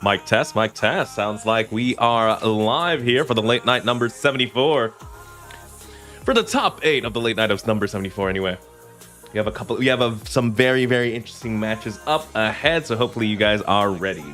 Mic test, mic test. Sounds like we are live here for the late night number 74. For the top 8 of the late night of number 74 anyway. We have some very, very interesting matches up ahead, so hopefully you guys are ready.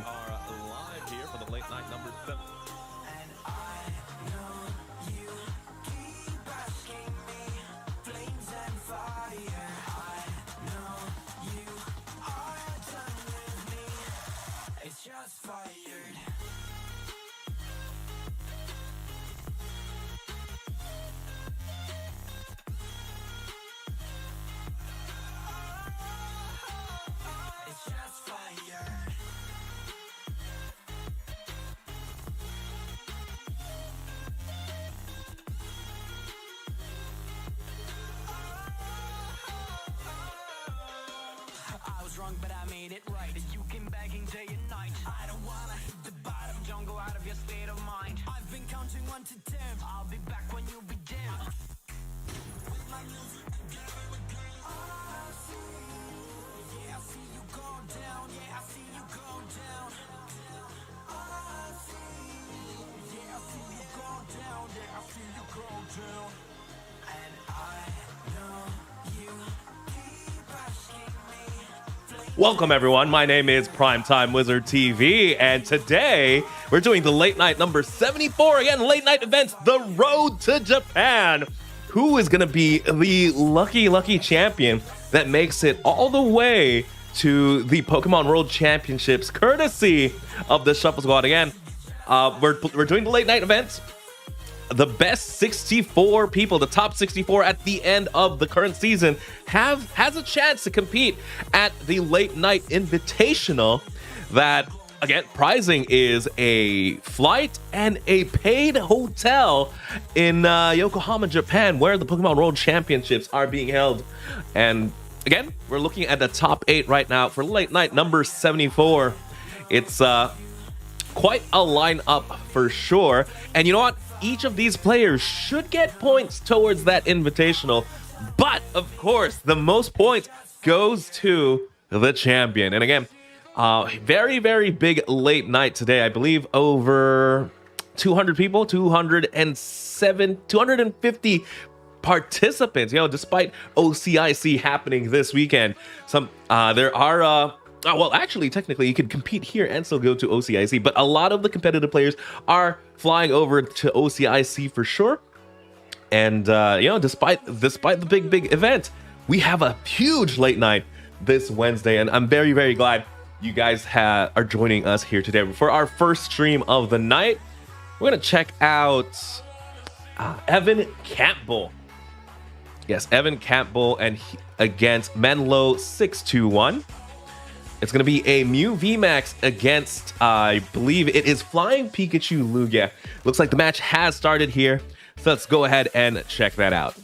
Wrong, but I made it right. You came begging day and night. I don't wanna hit the bottom. Don't go out of your state of mind. I've been counting 1 to 10. I'll be back when you begin. With my music together again. I see, yeah, I see you go down. Yeah, I see you go down. I see, yeah, I see you go down. Yeah, I see you go down. And I know you keep asking me. Welcome everyone, my name is PrimeTimeWizardTv, and today we're doing the late night number 74, again, late night events, the road to Japan. Who is going to be the lucky champion that makes it all the way to the Pokemon World Championships, courtesy of the Shuffle Squad? Again, we're doing the late night events. The best 64 people, the top 64 at the end of the current season, has a chance to compete at the late night invitational. That, again, prizing is a flight and a paid hotel in Yokohama, Japan, where the Pokemon World Championships are being held. And again, we're looking at the top 8 right now for late night number 74. It's quite a lineup for sure. And you know what? Each of these players should get points towards that invitational, but of course the most points goes to the champion. And again, very big late night today. I believe over 200 people, 250 participants, despite OCIC happening this weekend. There are well, actually, technically, you could compete here and still go to OCIC, but a lot of the competitive players are flying over to OCIC for sure. And, despite the big event, we have a huge late night this Wednesday, and I'm very glad you guys are joining us here today. For our first stream of the night, we're going to check out Evan Campbell. Yes, Evan Campbell and against Menlo621. It's going to be a Mew VMAX against, I believe it is Flying Pikachu Lugia. Looks like the match has started here, so let's go ahead and check that out.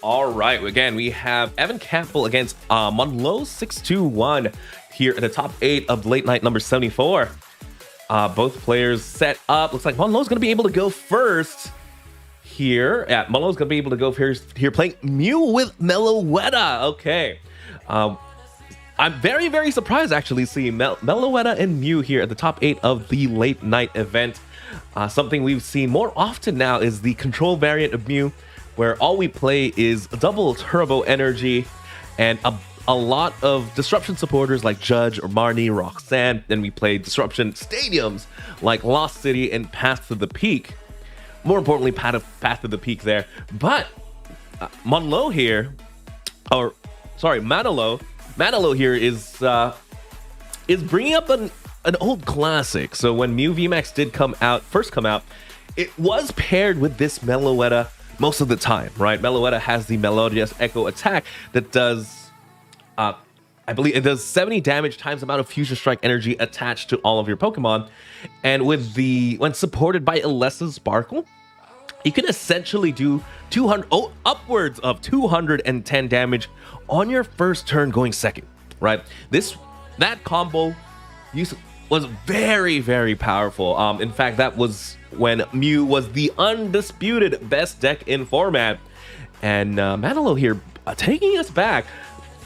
All right, again, we have Evan Campbell against Monlo621 here at the top 8 of late night number 74. Both players set up. Looks like Monlo's going to be able to go first here. Yeah, Monlo's going to be able to go first here, playing Mew with Meloetta. Okay. I'm very surprised actually seeing Meloetta and Mew here at the top 8 of the late night event. Something we've seen more often now is the control variant of Mew, where all we play is double turbo energy and a lot of disruption supporters like Judge or Marnie, Roxanne. Then we play disruption stadiums like Lost City and Path to the Peak. More importantly, Path to the Peak there. But Manolo here is bringing up an old classic. So when Mew VMAX did first come out, it was paired with this Meloetta most of the time, right? Meloetta has the Melodious Echo attack that does I believe it does 70 damage times the amount of Fusion Strike energy attached to all of your Pokemon. And when supported by Alessa's Sparkle, you can essentially do upwards of 210 damage on your first turn going second, right? That combo was very, very powerful. In fact, that was when Mew was the undisputed best deck in format. And Manilow here taking us back.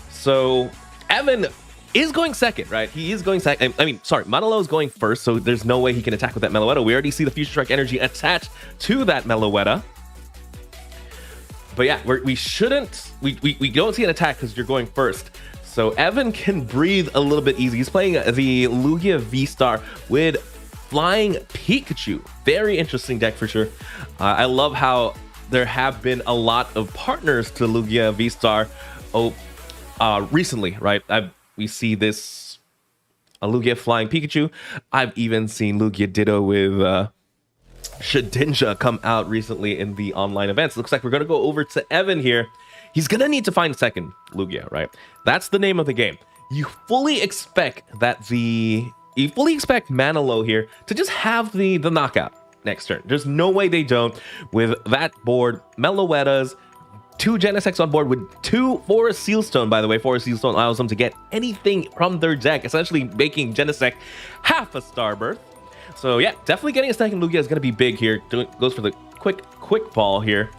So Evan is going second, right? He is going second. I mean, sorry, Manilow is going first, so there's no way he can attack with that Meloetta. We already see the Fusion Strike energy attached to that Meloetta. But yeah, we shouldn't, we don't see an attack because you're going first. So Evan can breathe a little bit easy. He's playing the Lugia V-Star with Flying Pikachu. Very interesting deck for sure. I love how there have been a lot of partners to Lugia V-Star recently, right? We see this Lugia Flying Pikachu. I've even seen Lugia Ditto with Shedinja come out recently in the online events. Looks like we're going to go over to Evan here. He's going to need to find a second Lugia, right? That's the name of the game. You fully expect Manilow here to just have the knockout next turn. There's no way they don't. With that board, Meloettas, 2 Genesects on board with 2 Forest Sealstone, by the way. Forest Sealstone allows them to get anything from their deck, essentially making Genesect half a Starbirth. So yeah, definitely getting a second Lugia is going to be big here. Goes for the quick ball here.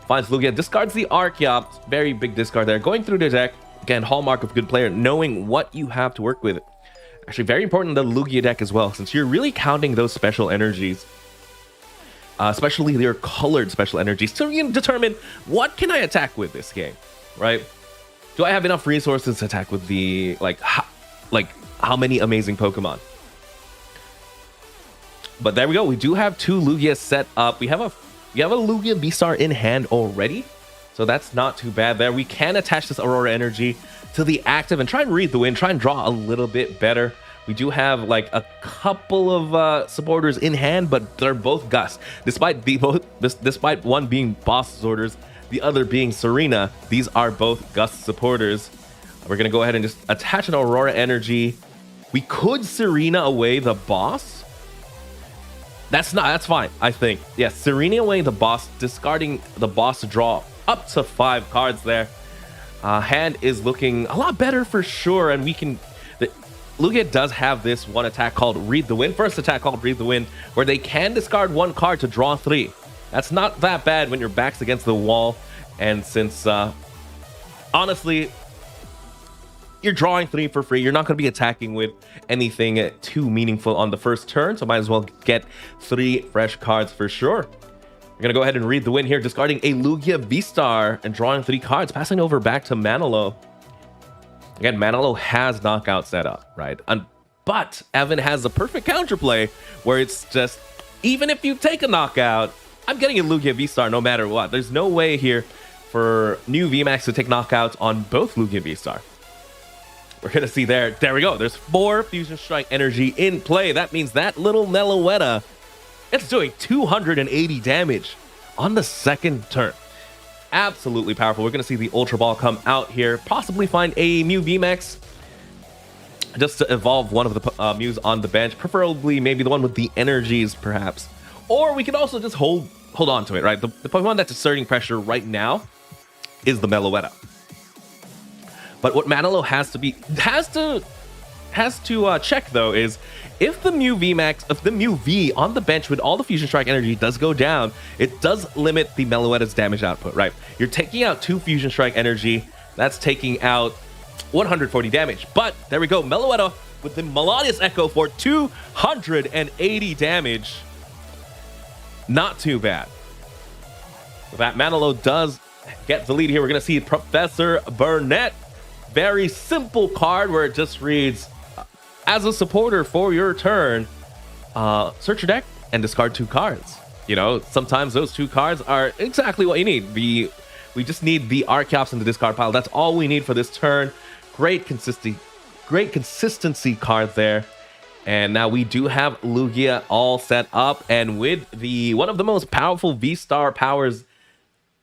Finds Lugia, discards the Archeops. Very big discard there. Going through the deck. Again, hallmark of good player, knowing what you have to work with. Actually, very important in the Lugia deck as well, since you're really counting those special energies. Especially their colored special energies. So you can determine, what can I attack with this game, right? Do I have enough resources to attack with the, how many amazing Pokemon? But there we go. We do have 2 Lugia set up. We have a Lugia V-Star in hand already. So that's not too bad there. We can attach this Aurora Energy to the active and try and read the wind. Try and draw a little bit better. We do have like a couple of supporters in hand, but they're both Gust. Despite one being Boss's orders, the other being Serena, these are both Gust supporters. We're going to go ahead and just attach an Aurora Energy. We could Serena away the boss. That's fine, I think. Yeah, Serena away the boss, discarding the boss to draw up to 5 cards there. Hand is looking a lot better for sure, and we can... Lugia does have this one attack called Read the Wind. First attack called Read the Wind, where they can discard 1 card to draw 3. That's not that bad when your back's against the wall. And since, honestly, you're drawing 3 for free, you're not going to be attacking with anything too meaningful on the first turn. So might as well get 3 fresh cards for sure. We're going to go ahead and Read the Wind here, discarding a Lugia V-Star and drawing 3 cards, passing over back to Manilow. Again, Manilow has knockout set up, right? But Evan has the perfect counterplay where it's just, even if you take a knockout, I'm getting a Lugia V-Star no matter what. There's no way here for new VMAX to take knockouts on both Lugia V-Star. We're going to see there we go. There's 4 Fusion Strike energy in play. That means that little Meloetta, it's doing 280 damage on the second turn. Absolutely powerful. We're going to see the Ultra Ball come out here. Possibly find a Mew VMAX just to evolve one of the Mews on the bench. Preferably maybe the one with the energies, perhaps. Or we could also just hold on to it, right? The Pokemon that's exerting pressure right now is the Meloetta. But what Manilow has to check though is if the Mew V on the bench with all the Fusion Strike energy does go down, it does limit the Meloetta's damage output, right? You're taking out 2 Fusion Strike energy, that's taking out 140 damage. But there we go, Meloetta with the Melodious Echo for 280 damage. Not too bad. With that, Manilow does get the lead here. We're gonna see Professor Burnett. Very simple card where it just reads, as a supporter for your turn, search your deck and discard 2 cards. You know, sometimes those 2 cards are exactly what you need. We just need the Archeops in the discard pile. That's all we need for this turn. Great consistency card there. And now we do have Lugia all set up, and with the one of the most powerful V-Star powers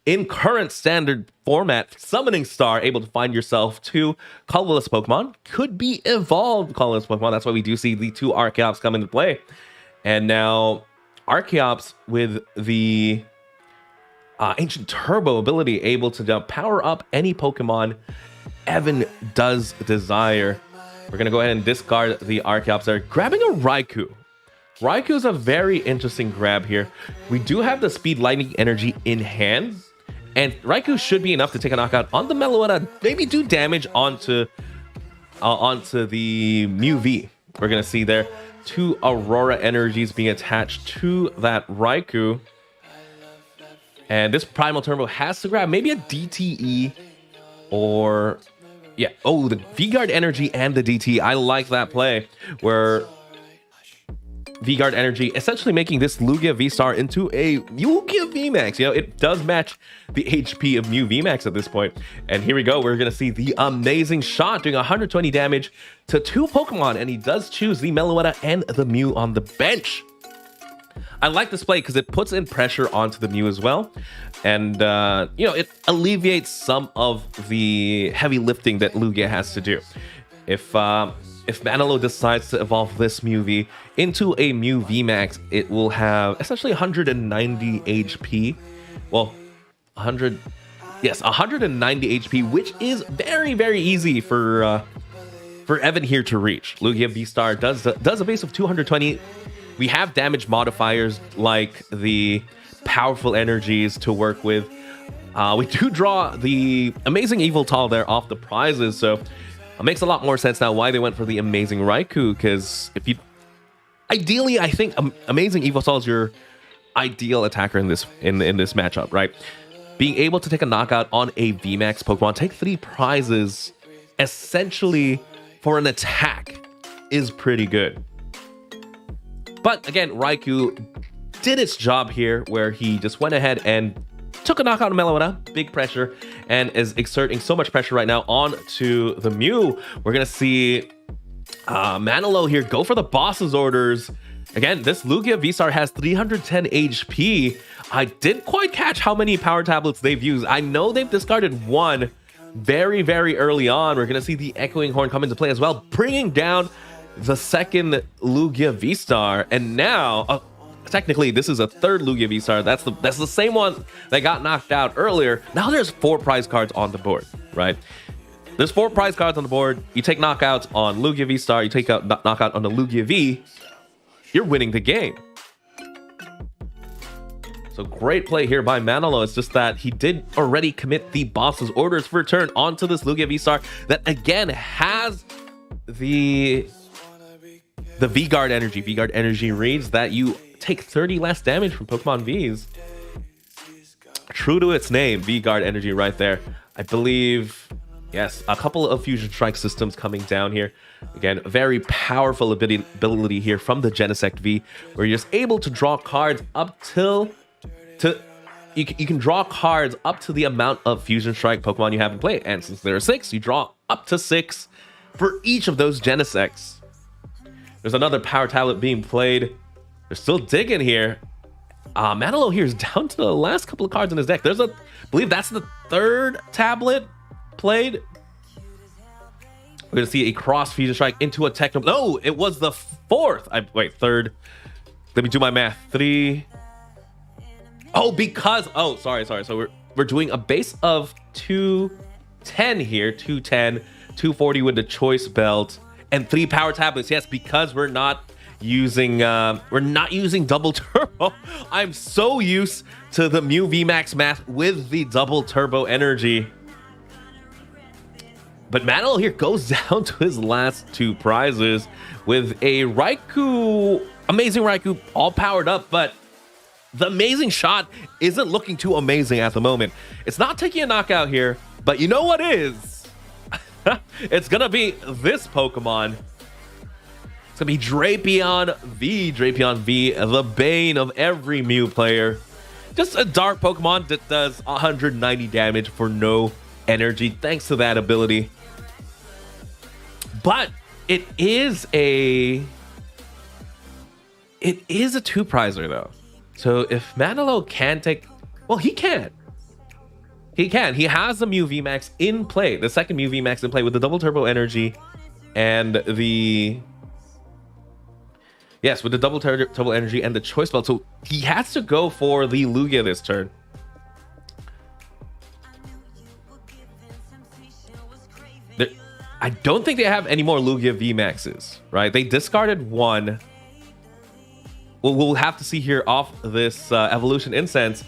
in current standard format, Summoning Star, able to find yourself 2 colorless Pokemon. Could be evolved colorless Pokemon. That's why we do see the 2 Archeops come into play. And now Archeops with the Ancient Turbo ability, able to power up any Pokemon Evan does desire. We're going to go ahead and discard the Archeops there. Grabbing a Raikou. Raikou is a very interesting grab here. We do have the Speed Lightning Energy in hand. And Raikou should be enough to take a knockout on the Meloetta. Maybe do damage onto the Mew V. We're going to see there 2 Aurora Energies being attached to that Raikou. And this Primal Turbo has to grab maybe a DTE or... yeah. Oh, the V-Guard Energy and the DTE. I like that play where V-Guard Energy essentially making this Lugia V-Star into a Lugia VMAX. You know, it does match the HP of Mew VMAX at this point. And here we go. We're going to see the amazing shot doing 120 damage to 2 Pokemon. And he does choose the Meloetta and the Mew on the bench. I like this play because it puts in pressure onto the Mew as well. And, you know, it alleviates some of the heavy lifting that Lugia has to do. If Manalo decides to evolve this Mew V into a Mew VMAX, it will have essentially 190 HP. Well, 190 HP, which is very, very easy for Evan here to reach. Lugia V-Star does a base of 220. We have damage modifiers like the powerful energies to work with. We do draw the amazing Yveltal there off the prizes, so it makes a lot more sense now why they went for the amazing Raikou. Because if you, ideally, I think amazing Yveltal is your ideal attacker in this matchup, right? Being able to take a knockout on a VMAX Pokemon, take 3 prizes essentially for an attack is pretty good. But again, Raikou did its job here where he just went ahead and took a knockout on Meloetta, big pressure, and is exerting so much pressure right now onto the Mew. We're going to see Manalo here go for the boss's orders. Again, this Lugia V-Star has 310 HP. I didn't quite catch how many power tablets they've used. I know they've discarded 1 very, very early on. We're going to see the Echoing Horn come into play as well, bringing down the second Lugia V-Star. And now... technically, this is a 3rd Lugia V-Star. That's the same one that got knocked out earlier. Now there's 4 prize cards on the board, right? There's 4 prize cards on the board. You take knockouts on Lugia V-Star. You take out knockout on the Lugia V. You're winning the game. So great play here by Manalo. It's just that he did already commit the boss's orders for return onto this Lugia V-Star that again has the V-Guard Energy. V-Guard Energy reads that you take 30 less damage from Pokemon Vs. True to its name, V-Guard Energy right there. I believe, yes, a couple of Fusion Strike systems coming down here. Again, a very powerful ability here from the Genesect V, where you're just able to draw cards up till... You can draw cards up to the amount of Fusion Strike Pokemon you have in play. And since there are 6, you draw up to 6 for each of those Genesects. There's another power tablet being played. They're still digging here. Manalo here is down to the last couple of cards in his deck. I believe that's the 3rd tablet played. We're going to see a cross Fusion Strike into a Techno. No, it was the 4th. Wait, 3rd. Let me do my math. 3. Oh, because... oh, sorry. So we're doing a base of 210 here. 210, 240 with the Choice Belt, and 3 power tablets. Yes, because we're not using double turbo. I'm so used to the Mew VMAX math with the double turbo energy. But Manalo here goes down to his last 2 prizes with a Raikou, amazing Raikou, all powered up, but the amazing shot isn't looking too amazing at the moment. It's not taking a knockout here, but you know what is? It's gonna be this Pokemon. It's gonna be Drapion V. Drapion V, the bane of every Mew player. Just a dark Pokemon that does 190 damage for no energy, thanks to that ability. But it is a 2-prizer though. So if Manalo can take... well, he can. He can. He has the Mew VMAX in play. The second Mew VMAX in play with the double turbo energy and the... yes, with the double turbo energy and the Choice Belt. So he has to go for the Lugia this turn. I don't think they have any more Lugia VMAXs, right? They discarded one. We'll have to see here off this Evolution Incense.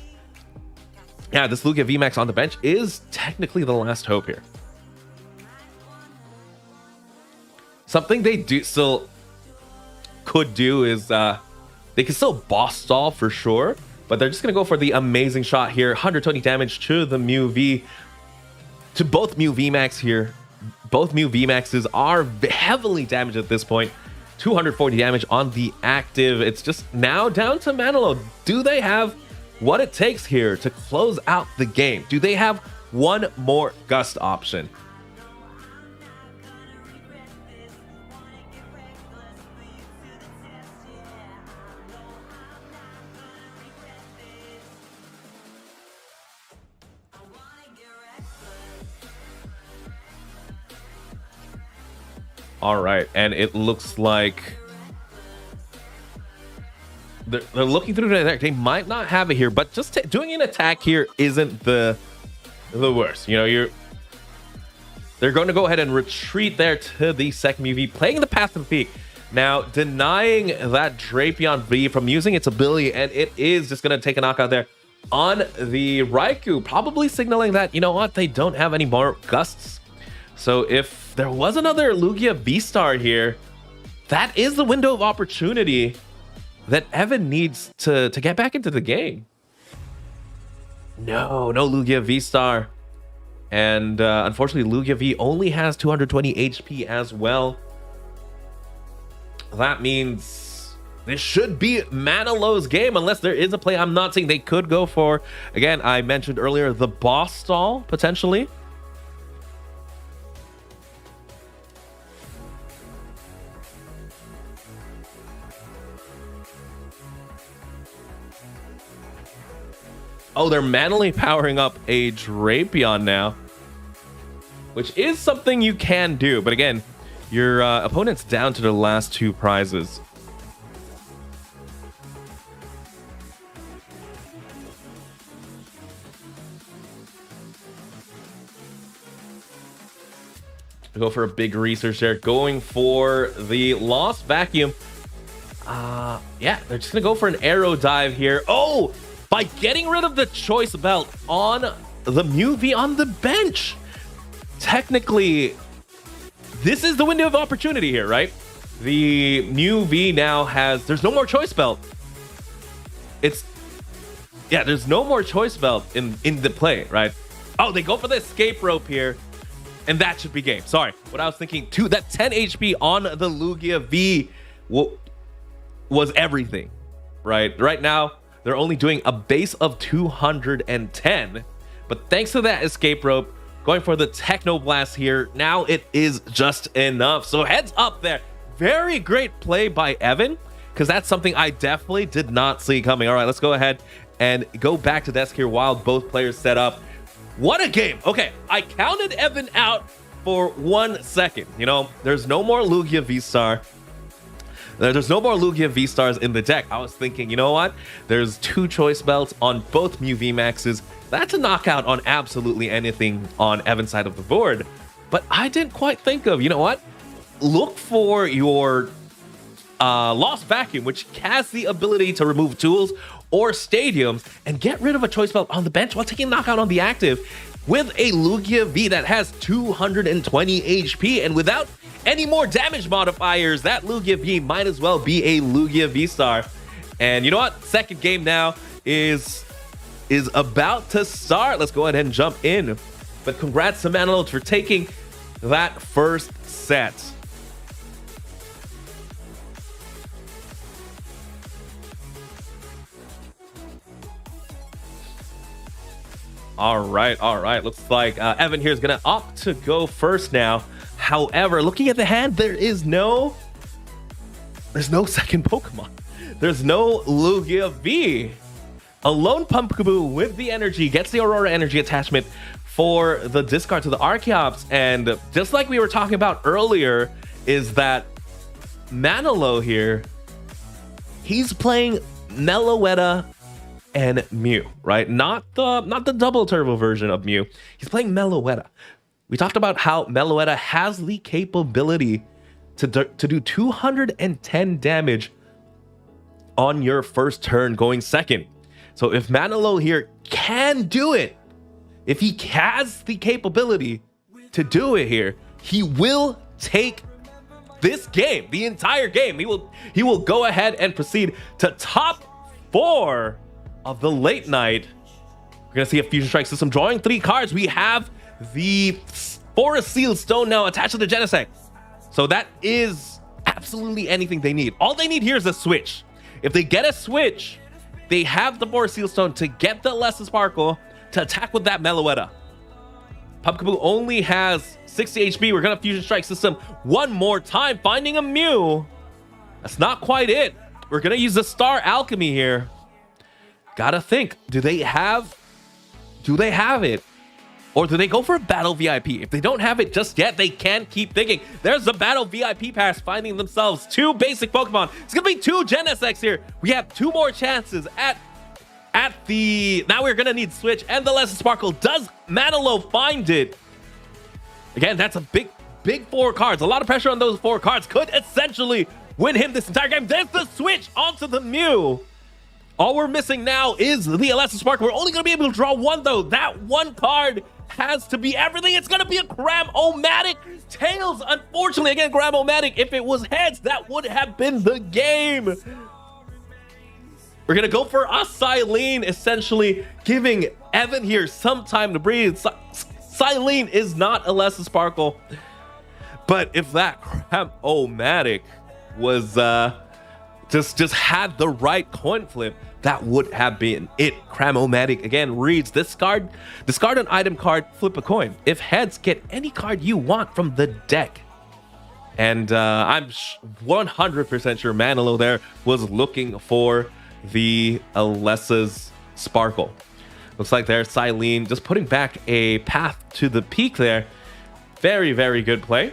Yeah, this Lugia VMAX on the bench is technically the last hope here. Something they still could do is they can still boss stall for sure, but they're just going to go for the amazing shot here. 120 damage to the Mew V, to both Mew VMAX here. Both Mew VMAXs are heavily damaged at this point. 240 damage on the active. It's just now down to Manolo. Do they have what it takes here to close out the game? Do they have one more Gust option? All right, and it looks like they're looking through the deck. They might not have it here, but just doing an attack here isn't the worst. You know, they're going to go ahead and retreat there to the second UV, playing the Path to the Peak. Now, denying that Drapion V from using its ability, and it is just going to take a knockout there on the Raikou, probably signaling that, you know what, they don't have any more Gusts. So if there was another Lugia V-Star here, that is the window of opportunity that Evan needs to get back into the game. No Lugia V-Star. And unfortunately, Lugia V only has 220 HP as well. That means this should be Manilo's game, unless there is a play I'm not seeing. They could go for, again, I mentioned earlier, the boss stall, potentially. Oh, they're manually powering up a Drapion now, which is something you can do. But again, your opponent's down to the last two prizes. Go for a big research there, going for the Lost Vacuum. Yeah, they're just gonna go for an arrow dive here. Oh, by getting rid of the choice belt on the Mew V on the bench. Technically, this is the window of opportunity here, right? The Mew V now there's no more choice belt. There's no more choice belt in the play, right? Oh, they go for the escape rope here, and that should be game. Sorry, what I was thinking too, that 10 HP on the Lugia V was everything, right? Right now, they're only doing a base of 210, but thanks to that escape rope, going for the Techno Blast here, now it is just enough. So heads up there. Very great play by Evan, because that's something I definitely did not see coming. All right, let's go ahead and go back to desk here while both players set up. What a game. Okay, I counted Evan out for 1 second. You know, there's no more Lugia V-Star. There's no more Lugia V-Stars in the deck. I was thinking, you know what? There's 2 choice belts on both Mew VMAXs. That's a knockout on absolutely anything on Evan's side of the board. But I didn't quite think of, you know what? Look for your Lost Vacuum, which has the ability to remove tools or stadiums and get rid of a choice belt on the bench while taking knockout on the active with a Lugia V that has 220 HP. And without any more damage modifiers, that Lugia V might as well be a Lugia V-Star. And you know what? Second game now is about to start. Let's go ahead and jump in. But congrats to Manolo for taking that first set. All right. Looks like Evan here is going to opt to go first now. However, looking at the hand, there's no second Pokemon. There's no Lugia V. A lone Pumpkaboo with the energy gets the Aurora energy attachment for the discard to the Archeops. And just like we were talking about earlier, is that Manolo here, he's playing Meloetta and Mew, right? Not the double turbo version of Mew. He's playing Meloetta. We talked about how Meloetta has the capability to do 210 damage on your first turn going second. So if Manolo here can do it, if he has the capability to do it here, he will take this game, the entire game. He will go ahead and proceed to top 4 of the late night. We're gonna see a Fusion Strike system drawing 3 cards. We have the Forest Sealed Stone now attached to the Genesect. So that is absolutely anything they need. All they need here is a switch. If they get a switch, they have the Forest Sealed Stone to get the Lesson Sparkle to attack with that Meloetta. Pumpkaboo only has 60 HP. We're gonna Fusion Strike system one more time, finding a Mew. That's not quite it. We're gonna use the Star Alchemy here. Gotta think, do they have it? Or do they go for a Battle VIP? If they don't have it just yet, they can keep thinking. There's the Battle VIP pass, finding themselves 2 basic Pokemon. It's gonna be 2 Genesects here. We have 2 more chances at the... Now we're gonna need Switch and the Lesson Sparkle. Does Manolo find it? Again, that's a big 4 cards. A lot of pressure on those 4 cards. Could essentially win him this entire game. There's the Switch onto the Mew. All we're missing now is the Lesson Sparkle. We're only gonna be able to draw 1 though. That 1 card has to be everything. It's gonna be a Cram-O-Matic. Tails, unfortunately, again, Cram-O-Matic. If it was heads, that would have been the game. We're gonna go for a Silene, essentially giving Evan here some time to breathe. Silene is not a Lesson Sparkle, but if that Cram-O-Matic was just had the right coin flip, that would have been it. Cram-O-Matic again reads: discard an item card, flip a coin. If heads, get any card you want from the deck. And I'm 100% sure Manolo there was looking for the Alessa's Sparkle. Looks like there's Silene just putting back a Path to the Peak there. Very, very good play.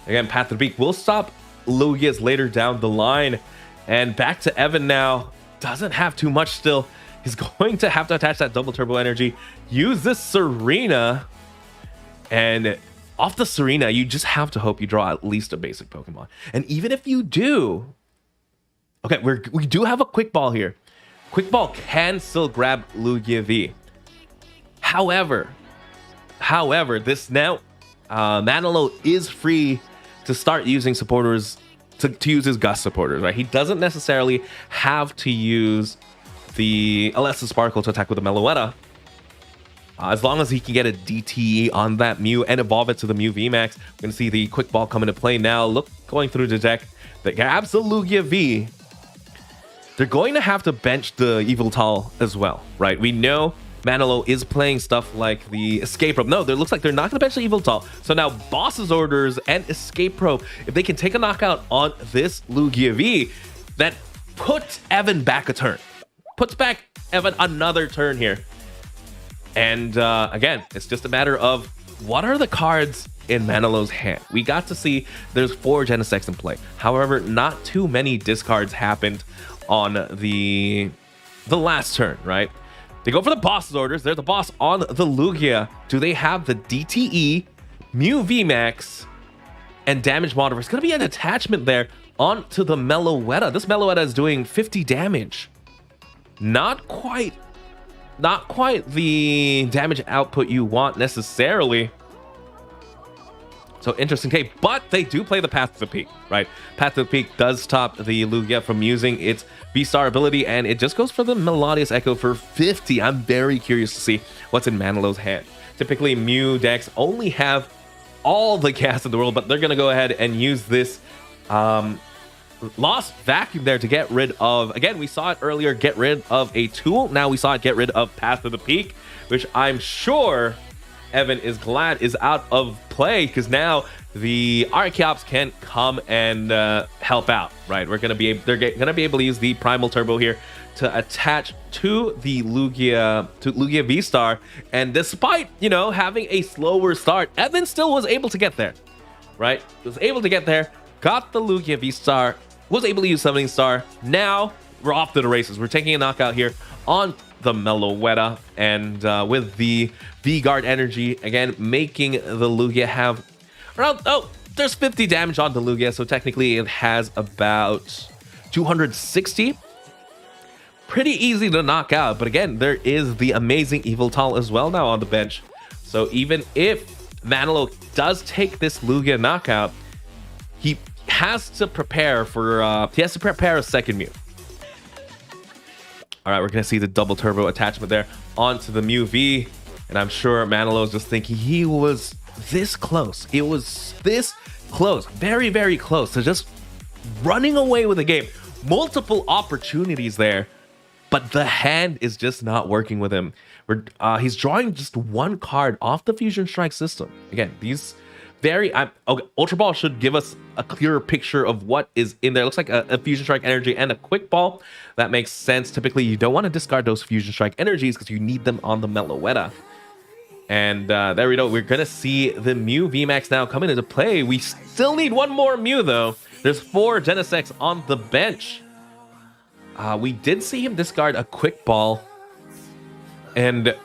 Again, Path to the Peak will stop Lugia's later down the line. And back to Evan now. Doesn't have too much still. He's going to have to attach that double turbo energy. Use this Serena. And off the Serena, you just have to hope you draw at least a basic Pokemon. And even if you do... Okay, we do have a Quick Ball here. Quick Ball can still grab Lugia V. However, this now... Manolo is free to start using supporters... To use his Gust supporters, right? He doesn't necessarily have to use the Alessa Sparkle to attack with the Meloetta. As long as he can get a DTE on that Mew and evolve it to the Mew VMAX. We're going to see the Quick Ball come into play now. Look, going through the deck. The grabs the Lugia V. They're going to have to bench the Yveltal as well, right? We know Manolo is playing stuff like the Escape Rope. No, it looks like they're not going to bench the Yveltal. So now Boss's Orders and Escape Rope, if they can take a knockout on this Lugia V, that puts Evan back a turn. Puts back Evan another turn here. And again, it's just a matter of what are the cards in Manolo's hand. We got to see there's 4 Genesects in play. However, not too many discards happened on the last turn, right? They go for the Boss's Orders. They're the boss on the Lugia. Do they have the DTE, Mew VMAX, and Damage Modifier? It's going to be an attachment there onto the Meloetta. This Meloetta is doing 50 damage. Not quite the damage output you want necessarily. So interesting case, but they do play the Path to the Peak, right? Path to the Peak does stop the Lugia from using its V-Star ability, and it just goes for the Melodious Echo for 50. I'm very curious to see what's in Manolo's hand. Typically, Mew decks only have all the gas in the world, but they're going to go ahead and use this Lost Vacuum there to get rid of... Again, we saw it earlier, get rid of a tool. Now we saw it get rid of Path to the Peak, which I'm sure Evan is glad is out of play, because now the Archeops can come and help out, right? They're gonna be able to use the Primal Turbo here to attach to the Lugia V-Star, and despite having a slower start, Evan still was able to get there, right? Was able to get there, got the Lugia V-Star, was able to use Summoning Star. Now we're off to the races. We're taking a knockout here on the Meloetta, and with the V-Guard energy, again, making the Lugia have around, there's 50 damage on the Lugia, so technically it has about 260. Pretty easy to knock out, but again, there is the amazing Yveltal as well now on the bench. So even if Manalo does take this Lugia knockout, he has to prepare for a second Mew. All right, we're gonna see the double turbo attachment there onto the Mew V, and I'm sure Manalo's just thinking he was this close. It was this close, very, very close to just running away with the game. Multiple opportunities there, but the hand is just not working with him. He's drawing just one card off the Fusion Strike system. Again, these okay, Ultra Ball should give us a clearer picture of what is in there. It looks like a Fusion Strike energy and a Quick Ball. That makes sense. Typically, you don't want to discard those Fusion Strike energies because you need them on the Meloetta. And there we go. We're going to see the Mew VMAX now coming into play. We still need one more Mew, though. There's 4 Genesects on the bench. We did see him discard a Quick Ball. But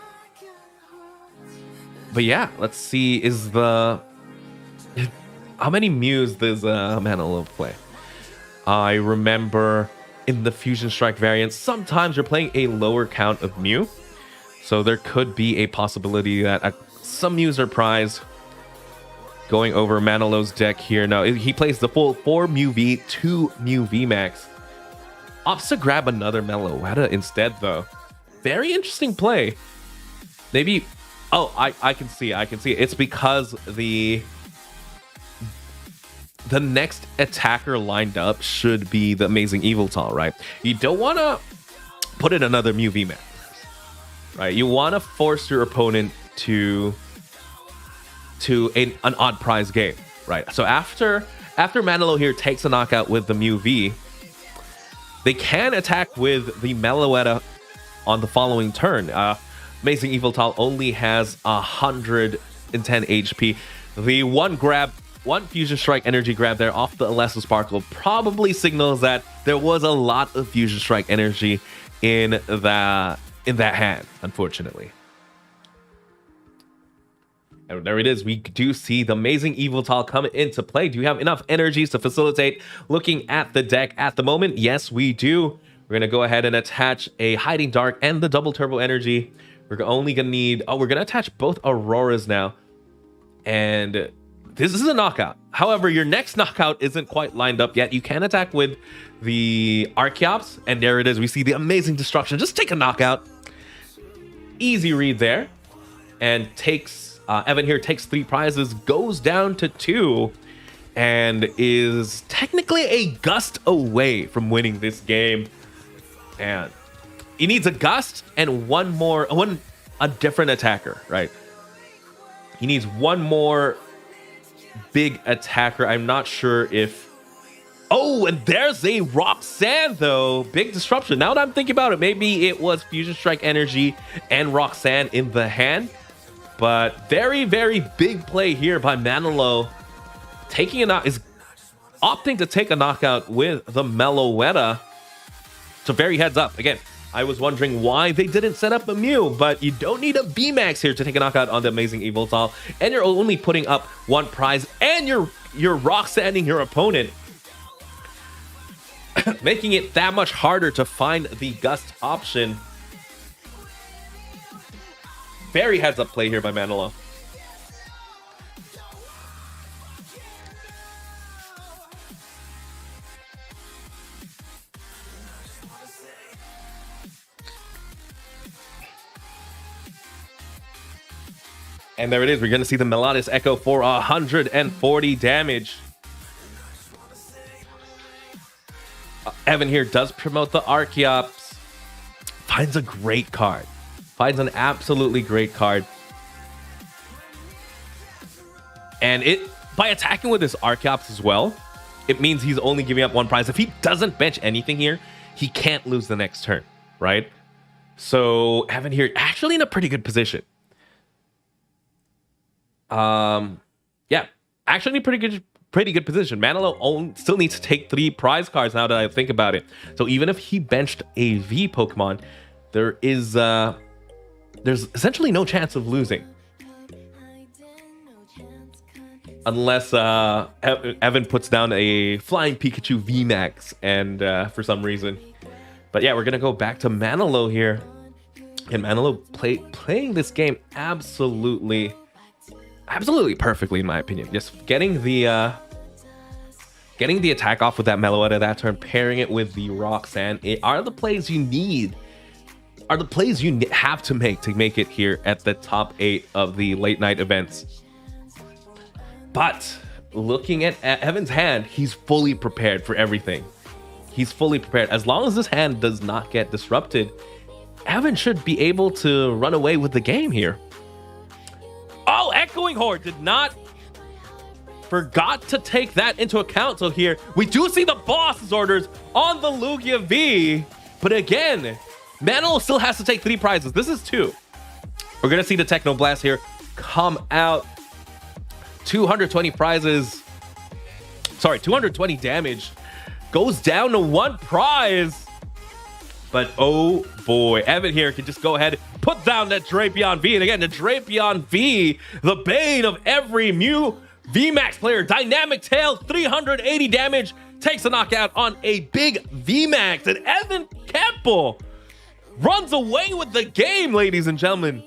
yeah, let's see. How many Mews does Manalo play? I remember in the Fusion Strike variant, sometimes you're playing a lower count of Mew. So there could be a possibility that some Mews are prized. Going over Manalo's deck here. No, he plays the full 4 Mew V, 2 Mew VMAX. Opts to grab another Meloetta instead, though. Very interesting play. Maybe... Oh, I can see it. It's because the next attacker lined up should be the amazing Yveltal, right? You don't want to put in another Mew VMAX, right? You want to force your opponent to an odd prize game, right? So after Manalo here takes a knockout with the Mew V, they can attack with the Meloetta on the following turn. Amazing Yveltal only has 110 HP. The one Fusion Strike energy grab there off the Alesso Sparkle probably signals that there was a lot of Fusion Strike energy in that hand, unfortunately. And there it is. We do see the amazing Yveltal come into play. Do you have enough energies to facilitate looking at the deck at the moment? Yes, we do. We're going to go ahead and attach a Hiding Dark and the double turbo energy. We're only going to need... we're going to attach both Auroras now. And this is a knockout. However, your next knockout isn't quite lined up yet. You can attack with the Archeops. And there it is. We see the amazing destruction. Just take a knockout. Easy read there. And takes... Evan here takes 3 prizes, goes down to 2, and is technically a gust away from winning this game. And he needs a gust and a different attacker, right? He needs one more big attacker. I'm not sure if... Oh, and there's a Roxanne, though. Big disruption. Now that I'm thinking about it, maybe it was Fusion Strike Energy and Roxanne in the hand. But very, very big play here by Manalo. Is opting to take a knockout with the Meloetta. So very heads up. Again, I was wondering why they didn't set up a Mew, but you don't need a VMAX here to take a knockout on the amazing Yveltal. And you're only putting up 1 prize, and you're Roxanning your opponent. Making it that much harder to find the Gust option. Very heads up play here by Manalo. And there it is. We're going to see the Melodious Echo for 140 damage. Evan here does promote the Archeops. Finds a great card. Finds an absolutely great card. And by attacking with his Archeops as well, it means he's only giving up 1 prize. If he doesn't bench anything here, he can't lose the next turn, right? So Evan here actually in a pretty good position. Yeah, actually in a pretty good position. Manalo still needs to take 3 prize cards now that I think about it. So even if he benched a V Pokemon, there's essentially no chance of losing. Unless Evan puts down a Flying Pikachu VMAX and for some reason. But yeah, we're going to go back to Manolo here. And Manolo playing this game absolutely perfectly, in my opinion. Just getting the attack off with that Meloetta that turn, pairing it with the Roxanne, are the plays you need. Are the plays you have to make it here at the top 8 of the late night events. But looking at Evan's hand, he's fully prepared for everything. He's fully prepared. As long as this hand does not get disrupted, Evan should be able to run away with the game here. Oh, Echoing Horde forgot to take that into account. So here we do see the boss's orders on the Lugia V. But again, Manolo still has to take 3 prizes. This is 2. We're going to see the Techno Blast here come out. 220 prizes. Sorry, 220 damage. Goes down to 1 prize. But oh boy, Evan here can just go ahead, put down that Drapion V. And again, the Drapion V, the bane of every Mew VMAX player. Dynamic Tail, 380 damage, takes a knockout on a big VMAX. And Evan Campbell runs away with the game, ladies and gentlemen.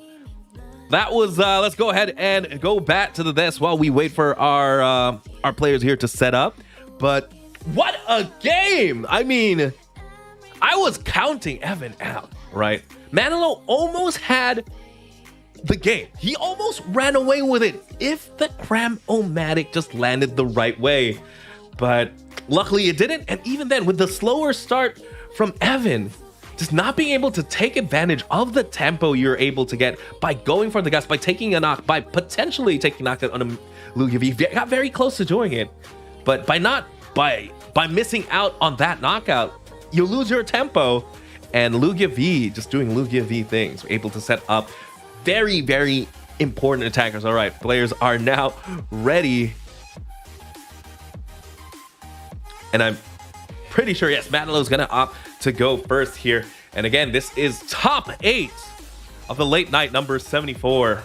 That was, let's go ahead and go back to the desk while we wait for our players here to set up. But what a game! I mean, I was counting Evan out, right? Manolo almost had the game. He almost ran away with it if the Cram-O-Matic just landed the right way. But luckily it didn't. And even then, with the slower start from Evan, just not being able to take advantage of the tempo you're able to get by going for the gas, by taking a knock, by potentially taking a knockout on a Lugia V, got very close to doing it. But by missing out on that knockout, you lose your tempo. And Lugia V, just doing Lugia V things, able to set up very, very important attackers. All right, players are now ready. And I'm pretty sure, yes, Manolo's gonna opt to go first here. And again, this is top 8 of the late night number 74.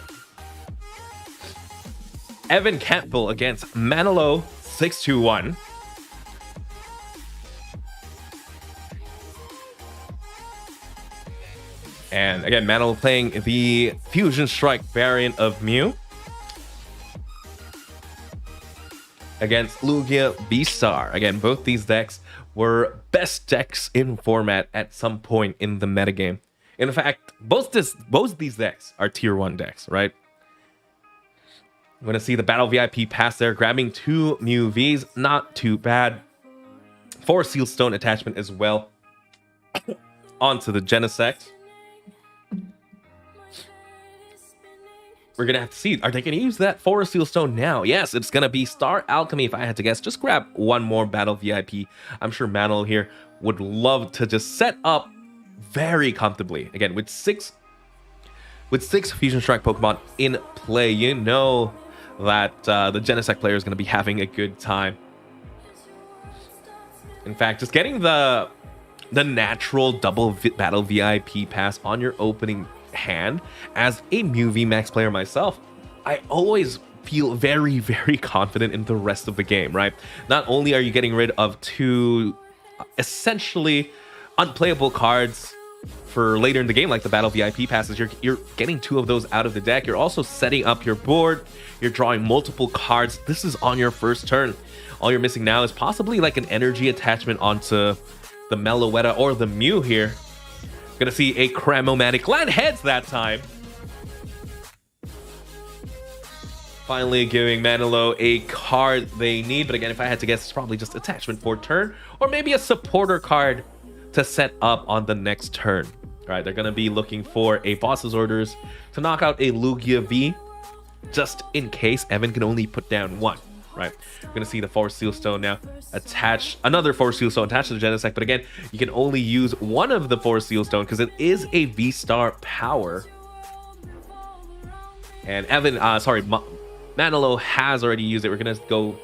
Evan Campbell against Manolo 621. And again, Manolo playing the Fusion Strike variant of Mew against Lugia V-Star. Again, both these decks were best decks in format at some point in the metagame. In fact, both these decks are tier 1 decks, right? I'm going to see the Battle VIP pass there, grabbing 2 Mew Vs. Not too bad. 4 Seal Stone attachment as well. Onto the Genesect. We're going to have to see, are they going to use that Forest Seal Stone now? Yes, it's going to be Star Alchemy if I had to guess. Just grab 1 more Battle VIP. I'm sure Manolo here would love to just set up very comfortably. Again, with six Fusion Strike Pokemon in play, you know that the Genesect player is going to be having a good time. In fact, just getting the natural double Battle VIP pass on your opening hand, as a Mew VMAX player myself, I always feel very, very confident in the rest of the game, right? Not only are you getting rid of 2 essentially unplayable cards for later in the game, like the Battle VIP passes, you're getting 2 of those out of the deck. You're also setting up your board. You're drawing multiple cards. This is on your first turn. All you're missing now is possibly like an energy attachment onto the Meloetta or the Mew here. Gonna see a Cram-O-Matic land heads that time. Finally giving Manolo a card they need. But again, if I had to guess, it's probably just attachment for turn, or maybe a supporter card to set up on the next turn. All right, they're gonna be looking for a boss's orders to knock out a Lugia V, just in case Evan can only put down 1. Right, we're gonna see the Forest Seal Stone now attach, another Forest Seal Stone attached to the Genesect, but again, you can only use 1 of the Forest Seal Stone because it is a V-Star power. And Manolo has already used it. We're gonna go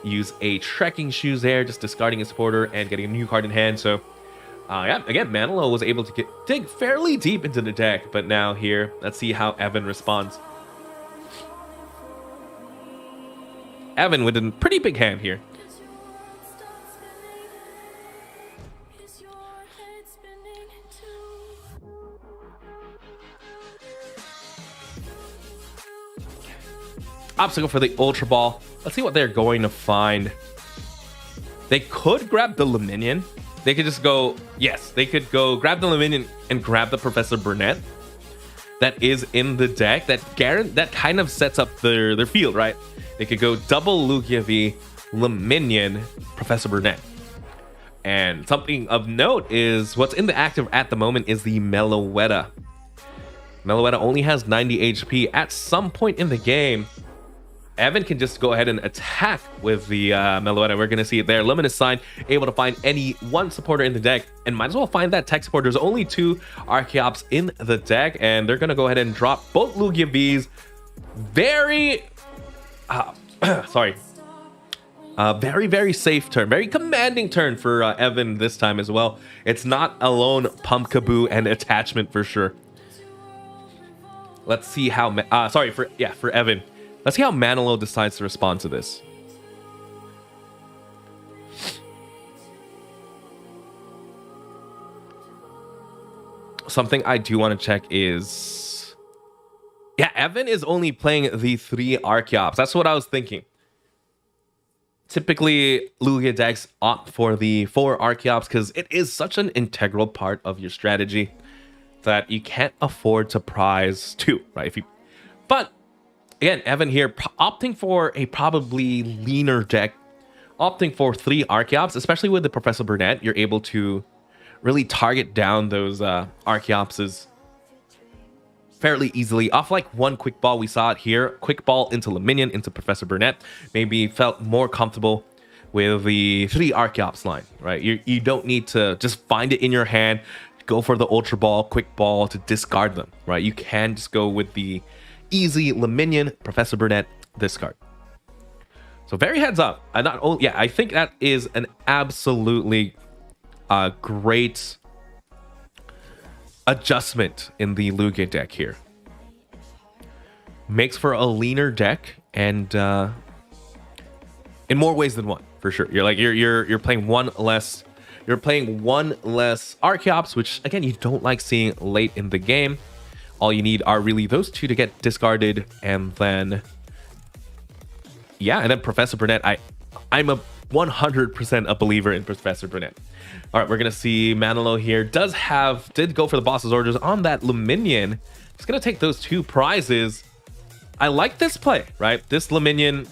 use a Trekking Shoes there, just discarding a supporter and getting a new card in hand. So Yeah, again, Manilow was able to dig fairly deep into the deck, but now here, let's see how Evan responds. Evan with a pretty big hand here. Obstacle for the Ultra Ball. Let's see what they're going to find. They could grab the Luminion. They could just go, yes, they could go grab the Luminion and grab the Professor Burnett that is in the deck. That kind of sets up their field, right? They could go double Lugia V, Luminion, Professor Burnett. And something of note is what's in the active at the moment is the Meloetta. Meloetta only has 90 HP. At some point in the game, Evan can just go ahead and attack with the Meloetta. We're going to see it there. Luminous Sign, able to find any one supporter in the deck, and might as well find that tech support. There's only 2 Archeops in the deck, and they're going to go ahead and drop both Lugia Vs. Very, very safe turn. Very commanding turn for Evan this time as well. It's not a lone Pumpkaboo and attachment for sure. Let's see how, for Evan. Let's see how Manilow decides to respond to this. Something I do want to check is... Yeah, Evan is only playing the 3 Archeops. That's what I was thinking. Typically, Lugia decks opt for the 4 Archeops because it is such an integral part of your strategy that you can't afford to prize 2, right? But... Again, Evan here opting for a probably leaner deck, opting for 3 Archeops, especially with the Professor Burnett. You're able to really target down those Archeopses fairly easily. Off like 1 Quick Ball, we saw it here. Quick Ball into Luminion, into Professor Burnett. Maybe felt more comfortable with the 3 Archeops line, right? You don't need to just find it in your hand, go for the Ultra Ball, Quick Ball to discard them, right? You can just go with the easy Luminion, Professor Burnett, discard. So very heads up. I think that is an absolutely great adjustment in the Lugia deck here. Makes for a leaner deck, and in more ways than one, for sure. You're playing one less. You're playing one less Archeops, which again you don't like seeing late in the game. All you need are really those 2 to get discarded, and then Professor Burnett. I'm a 100% a believer in Professor Burnett. All right, we're gonna see Manilow here did go for the boss's orders on that Luminion. Just gonna take those 2 prizes. I like this play, right? This Luminion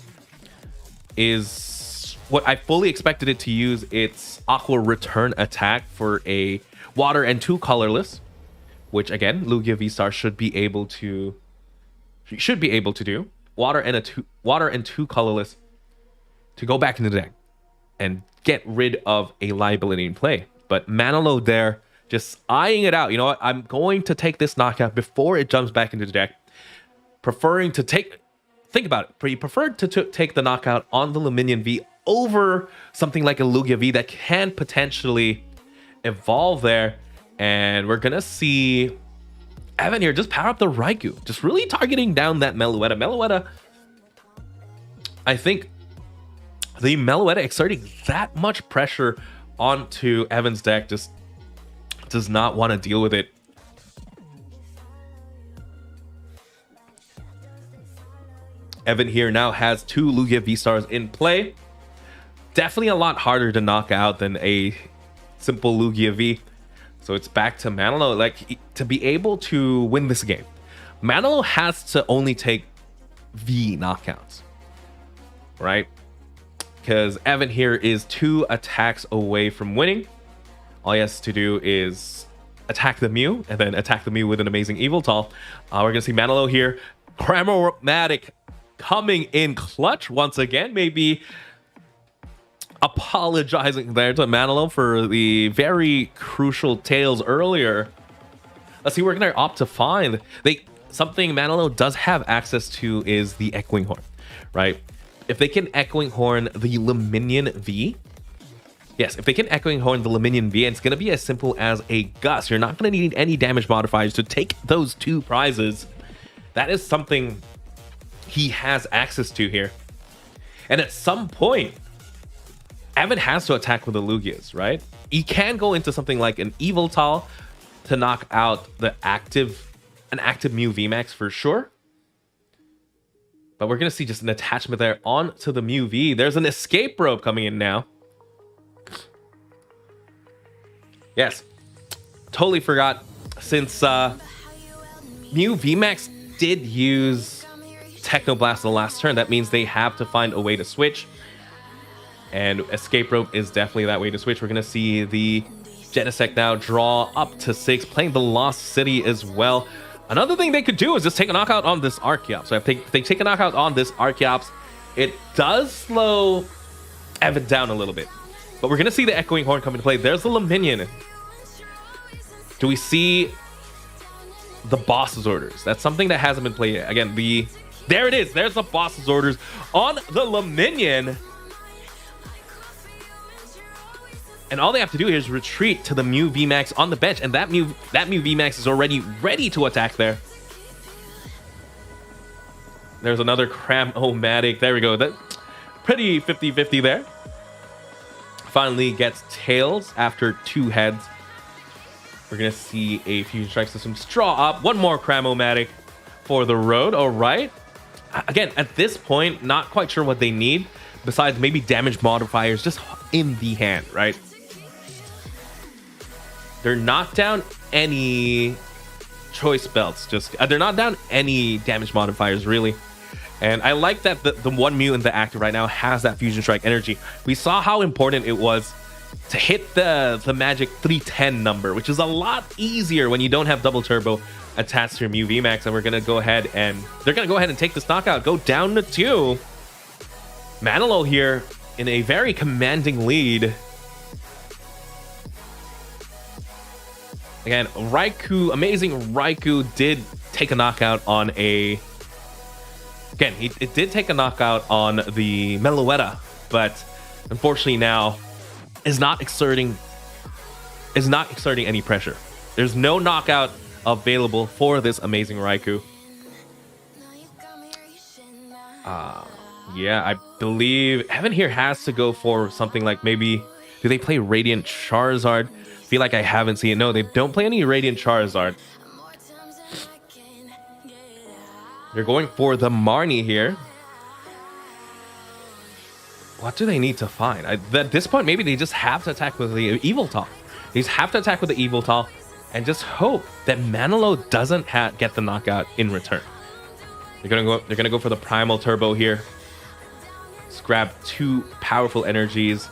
is what I fully expected it to use. Its Aqua Return attack for a water and 2 colorless, which again Lugia V-Star should be able to do. Water and 2 colorless to go back into the deck and get rid of a liability in play. But Manilow there just eyeing it out. You know what? I'm going to take this knockout before it jumps back into the deck. Preferring to think about it. He preferred to take the knockout on the Luminion V over something like a Lugia V that can potentially evolve there. And we're going to see Evan here just power up the Raikou. Just really targeting down that Meloetta. Meloetta, I think the Meloetta exerting that much pressure onto Evan's deck just does not want to deal with it. Evan here now has 2 Lugia V-Stars in play. Definitely a lot harder to knock out than a simple Lugia V. So it's back to Manilow. Like, to be able to win this game, Manilow has to only take V knockouts, right? Because Evan here is 2 attacks away from winning. All he has to do is attack the Mew, and then attack the Mew with an amazing Eviltal. We're going to see Manilow here. Cramomatic coming in clutch once again. Maybe apologizing there to Manilow for the very crucial tails earlier. Let's see, we're going to opt to find. Something Manilow does have access to is the Echoing Horn, right? If they can Echoing Horn the Luminion V, Yes, if they can Echoing Horn the Luminion V, it's going to be as simple as a Gust. You're not going to need any damage modifiers to take those 2 prizes. That is something he has access to here. And at some point, Evan has to attack with the Lugias, right? He can go into something like an Yveltal to knock out an active Mew VMAX for sure. But we're going to see just an attachment there onto the Mew V. There's an escape rope coming in now. Yes, totally forgot. Since Mew VMAX did use Technoblast the last turn, that means they have to find a way to switch. And Escape Rope is definitely that way to switch. We're going to see the Genesect now draw up to 6, playing the Lost City as well. Another thing they could do is just take a knockout on this Archeops. So if they take a knockout on this Archeops, it does slow Evan down a little bit. But we're going to see the Echoing Horn come into play. There's the Luminion. Do we see the boss's orders? That's something that hasn't been played yet. Again, there it is. There's the boss's orders on the Luminion. And all they have to do here is retreat to the Mew VMAX on the bench. And that Mew VMAX is already ready to attack there. There's another Cram-O-Matic. There we go. That pretty 50-50 there. Finally gets Tails after 2 heads. We're going to see a Fusion Strike System draw up. One more Cram-O-Matic for the road. All right. Again, at this point, not quite sure what they need. Besides maybe damage modifiers just in the hand, right? They're not down any choice belts. They're not down any damage modifiers, really. And I like that the one Mew in the active right now has that Fusion Strike energy. We saw how important it was to hit the magic 310 number, which is a lot easier when you don't have double turbo attached to your Mew VMAX. And we're going to go ahead and they're going to go ahead and take this knockout, go down to 2. Manalo here in a very commanding lead. Again, Raikou, amazing Raikou did take a knockout on a... Again, it did take a knockout on the Meloetta, but unfortunately now is not exerting any pressure. There's no knockout available for this amazing Raikou. Yeah, I believe Evan here has to go for something like maybe... Do they play Radiant Charizard? I feel like I haven't seen it. No, they don't play any Radiant Charizard. They're going for the Marnie here. What do they need to find? At this point, maybe they just have to attack with the Yveltal. They just have to attack with the Yveltal and just hope that Manalo doesn't get the knockout in return. They're gonna go for the Primal Turbo here. Let's grab 2 powerful energies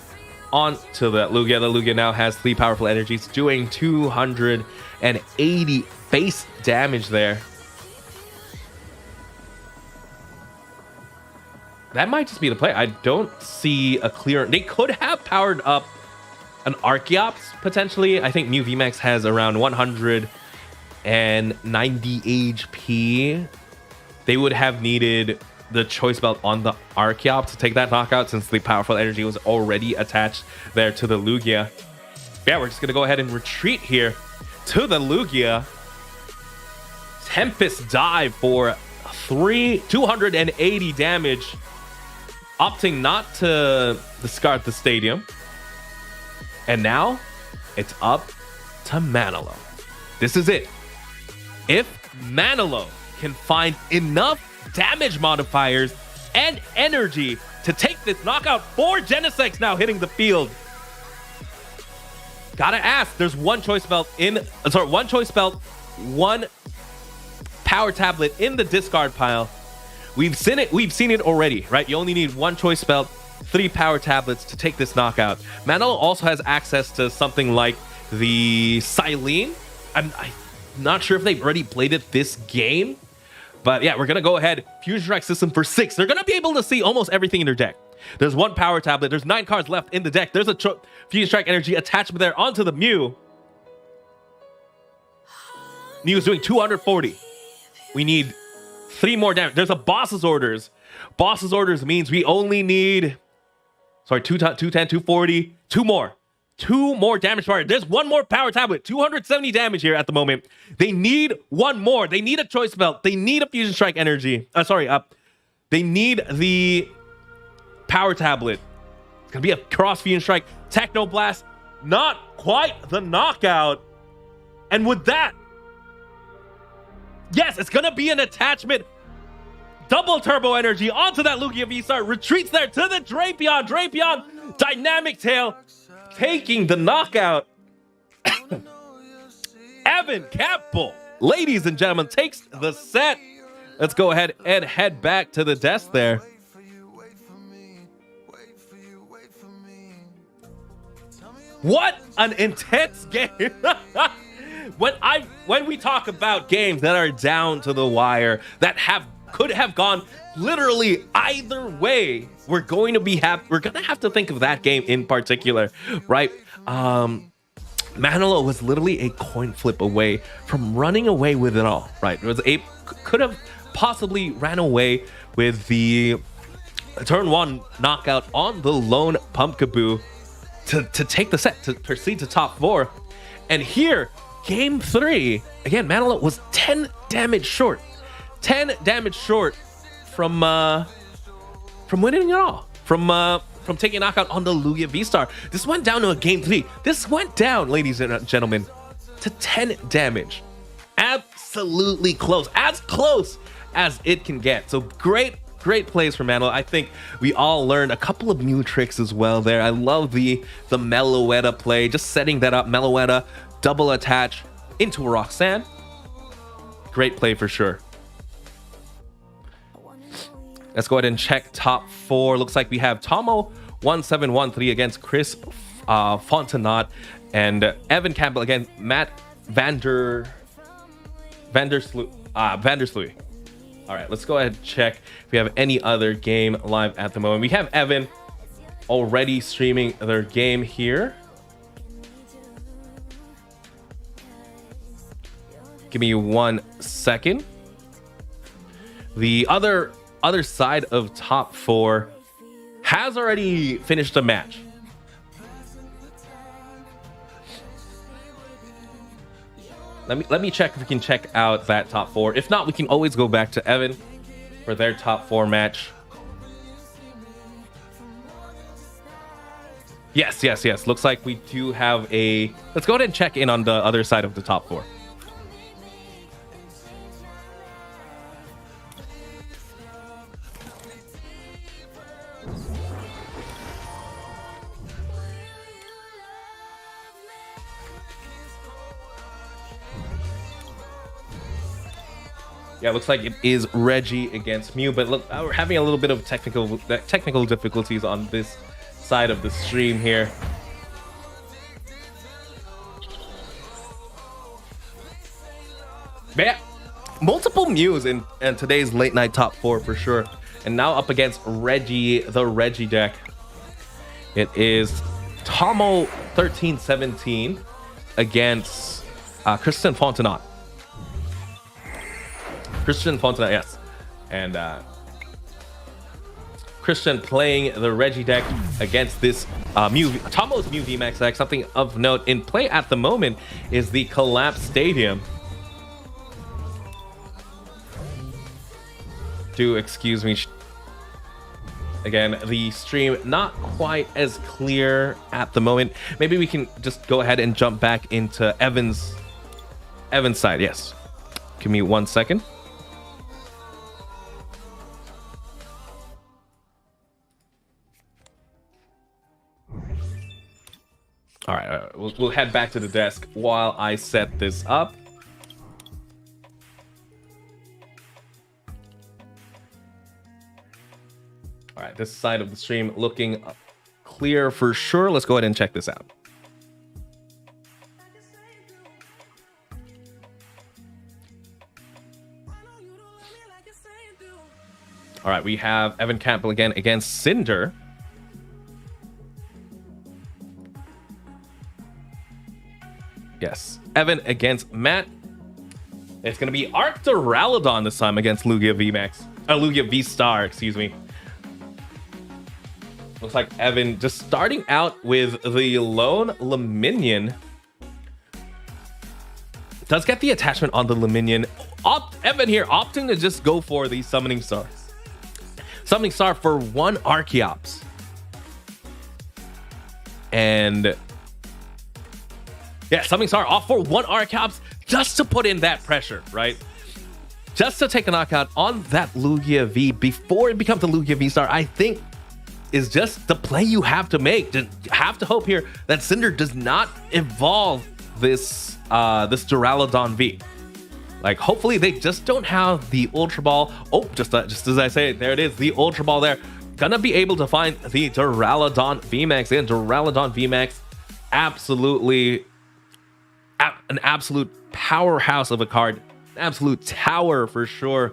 onto the Lugia. The Lugia now has 3 powerful energies, doing 280 base damage there. That might just be the play. I don't see a clear... They could have powered up an Archeops, potentially. I think Mew VMAX has around 190 HP. They would have needed the Choice Belt on the Archeops to take that knockout, since the powerful energy was already attached there to the Lugia. Yeah, we're just going to go ahead and retreat here to the Lugia. Tempest Dive for 280 damage. Opting not to discard the stadium. And now, it's up to Manalo. This is it. If Manalo can find enough damage modifiers and energy to take this knockout, 4 Genesects now hitting the field. Gotta ask, there's one choice belt, one power tablet in the discard pile. We've seen it already, right? You only need 1 choice belt, 3 power tablets to take this knockout. Manalo also has access to something like the Silene. I'm not sure if they've already played it this game, but yeah, we're gonna go ahead. Fusion Strike System for 6. They're gonna be able to see almost everything in their deck. There's 1 power tablet. There's 9 cards left in the deck. There's a Fusion Strike Energy attachment there onto the Mew. Mew's doing 240. We need 3 more damage. There's a Boss's Orders. Boss's Orders means we only need... Sorry, 210, 240. 2 more. 2 more damage bar. There's 1 more power tablet. 270 damage here at the moment. They need 1 more. They need a choice belt. They need a fusion strike energy. They need the power tablet. It's gonna be a cross fusion strike. Techno blast. Not quite the knockout. And with that, yes, it's gonna be an attachment. Double turbo energy onto that Lugia V-Star. Retreats there to the Drapion. Drapion, dynamic tail, taking the knockout. Evan Campbell, ladies and gentlemen, takes the set. Let's go ahead and head back to the desk there. What an intense game. When we talk about games that are down to the wire, that could have gone literally either way, we're going to have to think of that game in particular, right? Manolo was literally a coin flip away from running away with it all, right? Could have possibly ran away with the turn 1 knockout on the lone Pumpkaboo to take the set, to proceed to top 4. And here, game 3, again, Manolo was 10 damage short. 10 damage short from winning it all. From taking a knockout on the Lugia V-Star. This went down to a game 3. This went down, ladies and gentlemen, to 10 damage. Absolutely close. As close as it can get. So great plays from Manolo. I think we all learned a couple of new tricks as well there. I love the Meloetta play. Just setting that up. Meloetta, double attach into a Roxanne. Great play for sure. Let's go ahead and check top 4. Looks like we have Tomo 1713 against Chris Fontenot and Evan Campbell against Matt Vandersloot. All right, let's go ahead and check if we have any other game live at the moment. We have Evan already streaming their game here. Give me 1 second. The other side of top 4 has already finished a match. Let me check if we can check out that top 4. If not, we can always go back to Evan for their top 4 match. Yes. Looks like we do have a... Let's go ahead and check in on the other side of the top 4. Yeah, looks like it is Reggie against Mew, but look, we're having a little bit of technical difficulties on this side of the stream here. But yeah, multiple Mews in today's late night top 4 for sure. And now up against Reggie, the Reggie deck. It is Tomo 1317 against Christian Fontenot. Christian Fontenot, yes. And Christian playing the Reggie deck against this Tomo's Mew VMAX deck. Something of note in play at the moment is the Collapse Stadium. Do excuse me. Again, the stream not quite as clear at the moment. Maybe we can just go ahead and jump back into Evan's side. Yes. Give me 1 second. All right, we'll head back to the desk while I set this up. All right, this side of the stream looking clear for sure. Let's go ahead and check this out. All right, we have Evan Campbell again against Cinder. Yes, Evan against Matt. It's going to be Arcturalodon this time against Lugia VMAX. Lugia V-Star, excuse me. Looks like Evan just starting out with the lone Luminion. Does get the attachment on the Luminion. Evan here opting to just go for the Summoning Star. Summoning Star for 1 Archeops. And yeah, Summoning Star off for 1 Archeops just to put in that pressure, right? Just to take a knockout on that Lugia V before it becomes the Lugia V Star, I think is just the play you have to make. You have to hope here that Cinder does not evolve this Duraludon V. Like, hopefully they just don't have the Ultra Ball. Oh, just as I say it, there it is, the Ultra Ball there. Gonna be able to find the Duraludon VMAX in. Duraludon VMAX, absolutely an absolute powerhouse of a card. Absolute tower for sure.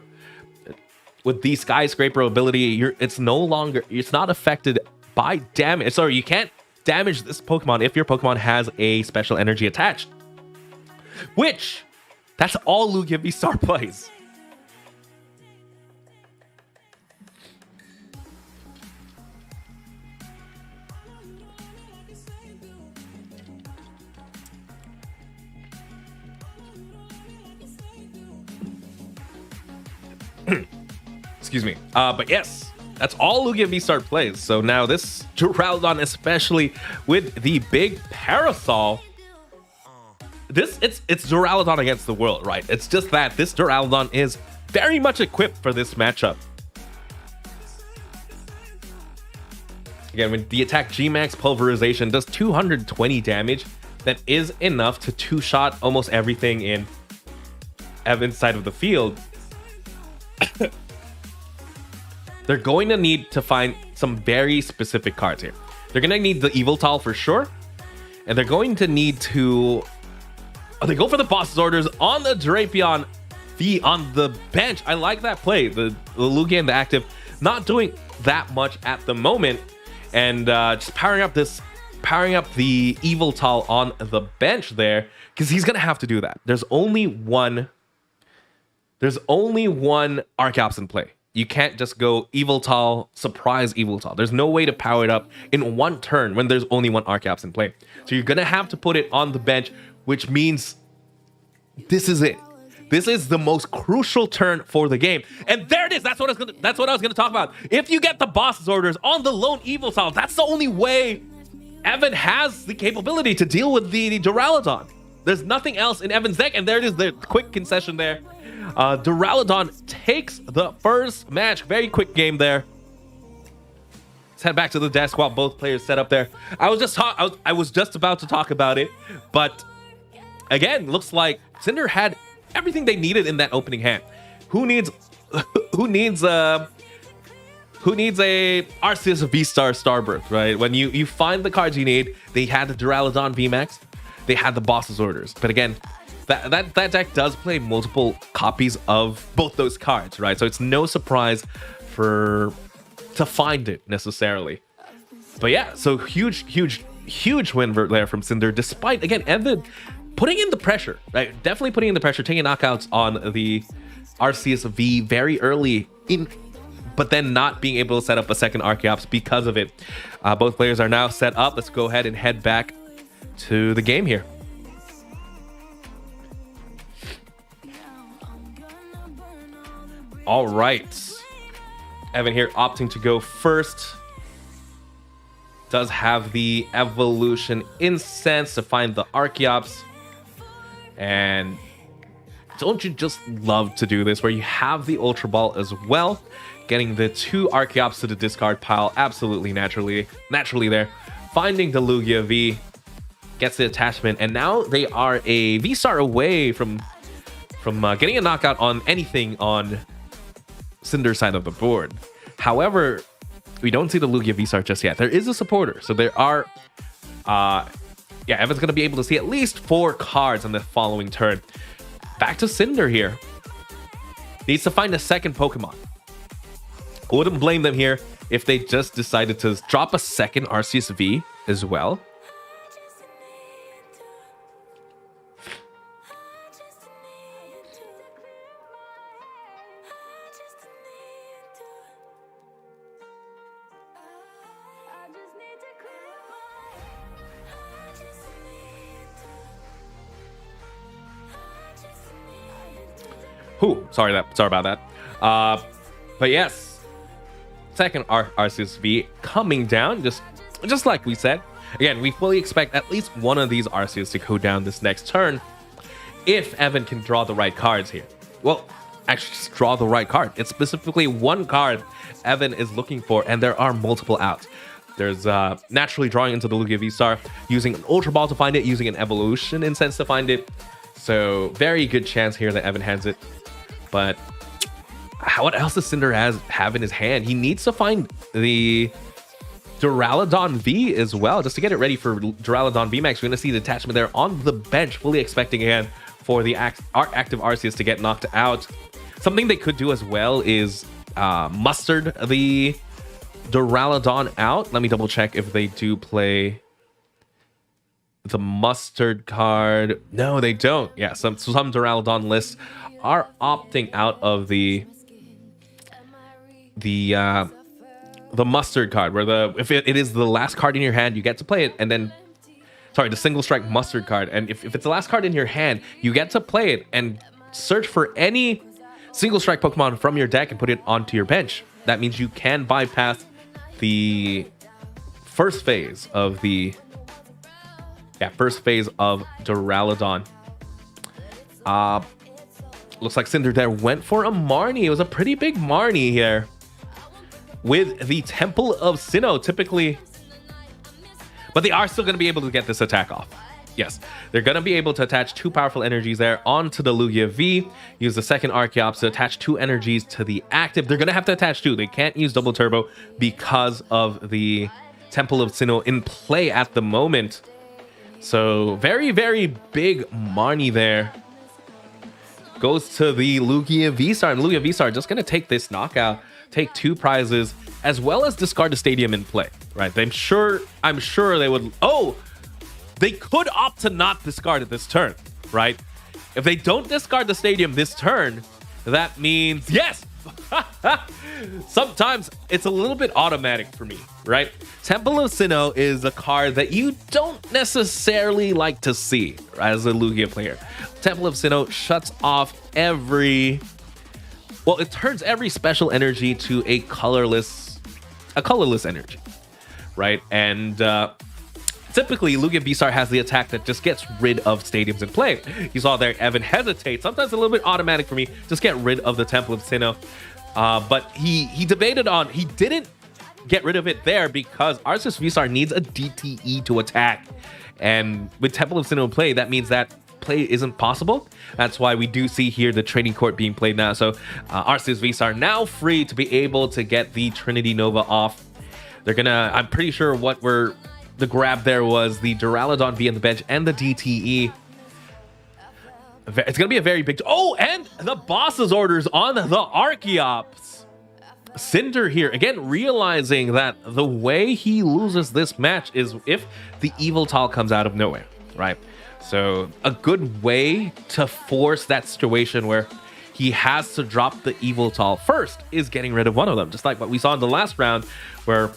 With the Skyscraper ability, it's not affected by damage. Sorry, you can't damage this Pokemon if your Pokemon has a special energy attached. Which, that's all Lugia V-Star plays. Excuse me. But yes, that's all Lugia V-Star plays. So now this Duraludon, especially with the big Parasol, it's Duraludon against the world, right? It's just that this Duraludon is very much equipped for this matchup. Again, when the attack G-Max Pulverization does 220 damage, that is enough to two-shot almost everything in Evan's side of the field. They're going to need to find some very specific cards here. They're going to need the Yveltal for sure. And they're going to need to... Oh, they go for the Boss's Orders on the Drapion V on the bench. I like that play. The Lugia and the active not doing that much at the moment. And just powering up the Yveltal on the bench there. Because he's going to have to do that. There's only one Archeops in play. You can't just go Yveltal, surprise Yveltal. There's no way to power it up in one turn when there's only 1 Archeops in play. So you're going to have to put it on the bench, which means this is it. This is the most crucial turn for the game. And there it is. That's what I was going to talk about. If you get the Boss's Orders on the lone Yveltal, that's the only way Evan has the capability to deal with the Duraludon. There's nothing else in Evan's deck, and there it is, the quick concession there. Duraludon takes the first match. Very quick game there. Let's head back to the desk while both players set up there. I was just about to talk about it, but again, looks like Cinder had everything they needed in that opening hand. Who needs a Arceus V-Star Starbirth, right? When you find the cards you need, they had the Duraludon VMAX, they had the Boss's Orders, but again, that deck does play multiple copies of both those cards, right? So it's no surprise to find it necessarily. But yeah, so huge win there from Cinder, despite, again, Evan putting in the pressure, right? Definitely putting in the pressure, taking knockouts on the Arceus V very early in, but then not being able to set up a second Archeops because of it. Both players are now set up. Let's go ahead and head back to the game here. All right, Evan here opting to go first. Does have the Evolution Incense to find the Archeops. And don't you just love to do this where you have the Ultra Ball as well, getting the 2 Archeops to the discard pile absolutely naturally there. Finding the Lugia V, gets the attachment, and now they are a V-Star away from getting a knockout on anything on Cinder's side of the board. However, we don't see the Lugia V-Star just yet. There is a supporter, so there are Evan's gonna be able to see at least 4 cards on the following turn. Back to Cinder here. Needs to find a second Pokemon. Wouldn't blame them here if they just decided to drop a second Arceus V as well. Sorry about that. But yes, second Arceus V coming down, just like we said. Again, we fully expect at least one of these Arceus to go down this next turn if Evan can draw the right cards here. Well, actually just draw the right card. It's specifically one card Evan is looking for, and there are multiple outs. There's naturally drawing into the Lugia V-Star, using an Ultra Ball to find it, using an Evolution Incense to find it. So very good chance here that Evan has it. But what else does Cinder have in his hand? He needs to find the Duraludon V as well, just to get it ready for Duraludon VMAX. We're going to see the attachment there on the bench, fully expecting again for the active Arceus to get knocked out. Something they could do as well is mustard the Duraludon out. Let me double check if they do play the mustard card. No, they don't. Yeah, some Duraludon lists are opting out of the mustard card, where if it is the last card in your hand, you get to play it, and then the single strike mustard card, and if it's the last card in your hand, you get to play it and search for any single strike Pokemon from your deck and put it onto your bench. That means you can bypass the first phase of Duraludon. Looks like Cinder there went for a Marnie. It was a pretty big Marnie here with the Temple of Sinnoh, typically. But they are still going to be able to get this attack off. Yes, they're going to be able to attach two powerful energies there onto the Lugia V. Use the second Archeops to attach two energies to the active. They're going to have to attach two. They can't use double turbo because of the Temple of Sinnoh in play at the moment. So very, very big Marnie there. Goes to the Lugia V-Star, and Lugia V-Star just going to take this knockout, take two prizes, as well as discard the stadium in play, right? I'm sure they would. Oh, they could opt to not discard it this turn, right? If they don't discard the stadium this turn, that means yes. Sometimes it's a little bit automatic for me, right? Temple of Sinnoh is a card that you don't necessarily like to see as a Lugia player. Temple of Sinnoh shuts off it turns every special energy to a colorless energy, right? And typically Lugia V-Star has the attack that just gets rid of stadiums in play. You saw there Evan hesitate, sometimes a little bit automatic for me, just get rid of the Temple of Sinnoh. But he debated on, he didn't get rid of it there because Arceus V-Star needs a DTE to attack. And with Temple of Sinnoh in play, that means that play isn't possible. That's why we do see here the Training Court being played now. So Arceus V-Star now free to be able to get the Trinity Nova off. I'm pretty sure the grab there was the Duraludon V on the bench and the DTE. It's going to be a very big... Oh, and the boss's orders on the Archeops. Cinder here, again, realizing that the way he loses this match is if the Yveltal comes out of nowhere, right? So a good way to force that situation where he has to drop the Yveltal first is getting rid of one of them. Just like what we saw in the last round where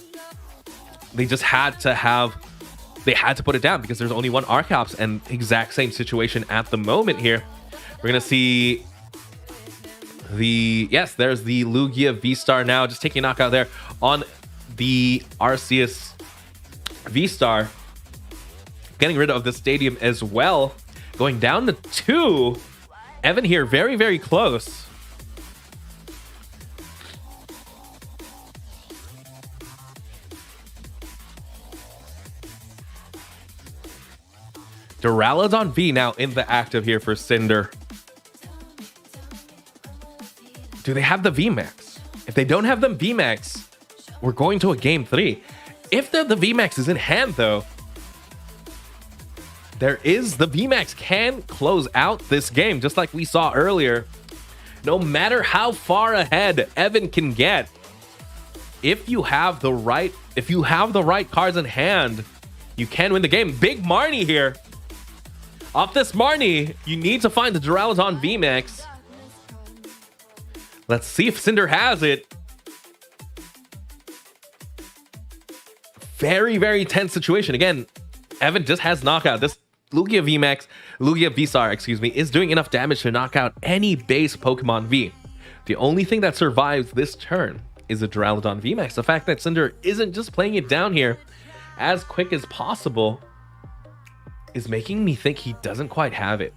they just had to put it down because there's only one Archeops, and exact same situation at the moment here. We're going to see there's the Lugia V-Star now, just taking a knockout there on the Arceus V-Star. Getting rid of the stadium as well. Going down to 2. Evan here, very, very close. Duraludon V now in the active here for Cinder. Do they have the VMAX? If they don't have them VMAX, we're going to a game 3. If the VMAX is in hand, though, the VMAX can close out this game, just like we saw earlier. No matter how far ahead Evan can get, if you have the right cards in hand, you can win the game. Big Marnie here. Off this Marnie, you need to find the Duraludon VMAX. Let's see if Cinder has it. Very, very tense situation. Again, Evan just has knockout. This Lugia V-Star, excuse me, is doing enough damage to knock out any base Pokemon V. The only thing that survives this turn is the Duraludon VMAX. The fact that Cinder isn't just playing it down here as quick as possible is making me think he doesn't quite have it.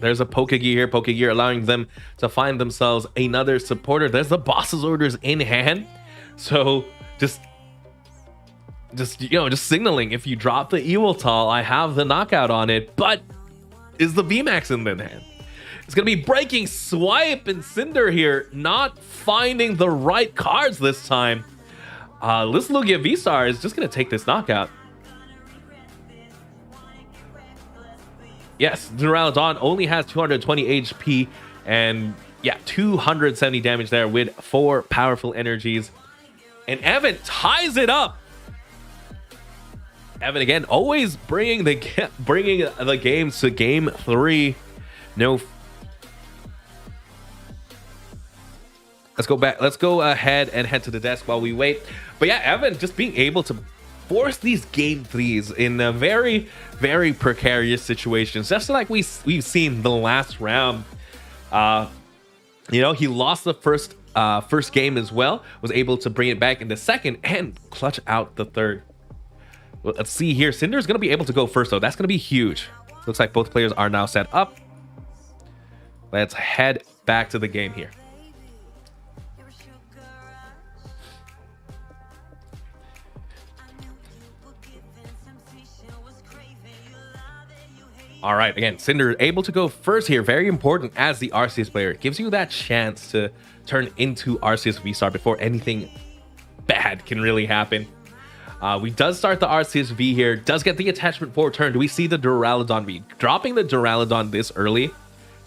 There's a Pokegear here. Pokegear allowing them to find themselves another supporter. There's the boss's orders in hand. So just signaling, if you drop the Evoltal, I have the knockout on it. But is the VMAX in the hand? It's going to be breaking Swipe, and Cinder here not finding the right cards this time. This Lugia V-Star is just going to take this knockout. Yes, Duraludon only has 220 HP and 270 damage there with 4 powerful energies. And Evan ties it up. Evan again, always bringing the games to game 3. No. Let's go ahead and head to the desk while we wait. But yeah, Evan just being able to force these game 3s in a very, very precarious situations, just like we've seen the last round. He lost the first game as well, was able to bring it back in the second and clutch out the third. Well, let's see here. Cinder's going to be able to go first, though. That's going to be huge. Looks like both players are now set up. Let's head back to the game here. All right, again, Cinder able to go first here. Very important as the Arceus player. It gives you that chance to turn into Arceus V-Star before anything bad can really happen. We does start the Arceus V here. Does get the attachment for turn. Do we see the Duraludon V? Dropping the Duraludon this early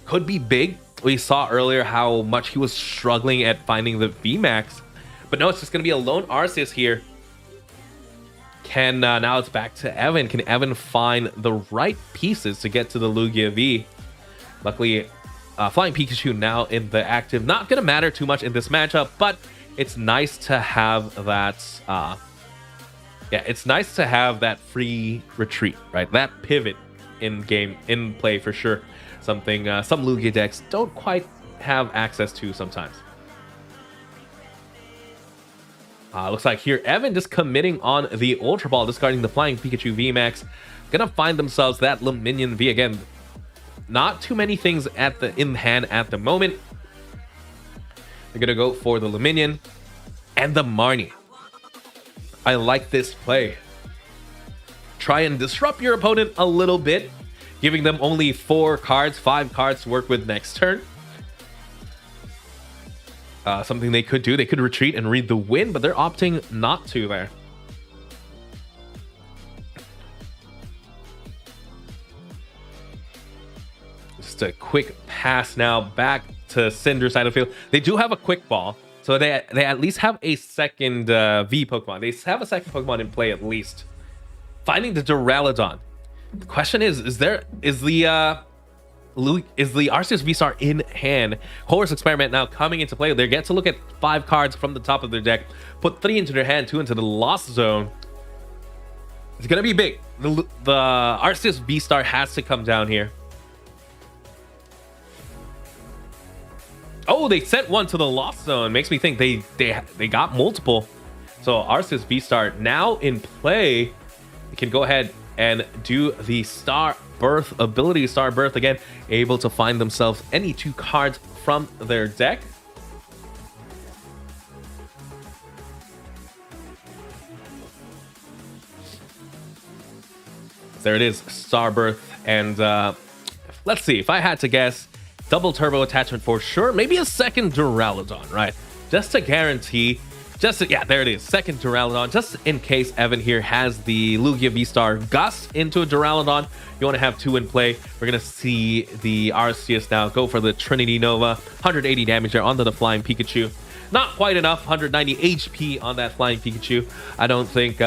could be big. We saw earlier how much he was struggling at finding the VMAX. But no, it's just going to be a lone Arceus here. Now it's back to Evan. Can Evan find the right pieces to get to the Lugia V? Luckily, Flying Pikachu now in the active. Not going to matter too much in this matchup, but it's nice to have that. It's nice to have that free retreat, right? That pivot in play for sure. Something some Lugia decks don't quite have access to sometimes. Looks like here Evan just committing on the Ultra Ball, discarding the Flying Pikachu VMAX. Gonna find themselves that Luminion V again. Not too many things in hand at the moment. They're gonna go for the Luminion and the Marnie. I like this play. Try and disrupt your opponent a little bit, giving them only 5 cards to work with next turn. Something they could do. They could retreat and read the win, but they're opting not to there. Just a quick pass now back to Cinder's side of the field. They do have a quick ball, so they at least have a second V Pokemon. They have a second Pokemon in play at least. Finding the Duraludon. The question is the Arceus V-Star in hand? Horus Experiment now coming into play. They get to look at 5 cards from the top of their deck, put 3 into their hand, 2 into the Lost Zone. It's gonna be big. The Arceus V-Star has to come down here. Oh, they sent one to the Lost Zone. Makes me think they got multiple. So Arceus V-Star now in play. They can go ahead and do the Star Birth ability. Star Birth again, able to find themselves any 2 cards from their deck. There it is, Star Birth. And let's see, if I had to guess, double turbo attachment for sure. Maybe a second Duraludon, right? Just to guarantee. There it is. Second Duraludon, just in case Evan here has the Lugia V-Star Gust into a Duraludon. You want to have 2 in play. We're going to see the Arceus now go for the Trinity Nova. 180 damage there onto the Flying Pikachu. Not quite enough. 190 HP on that Flying Pikachu. I don't think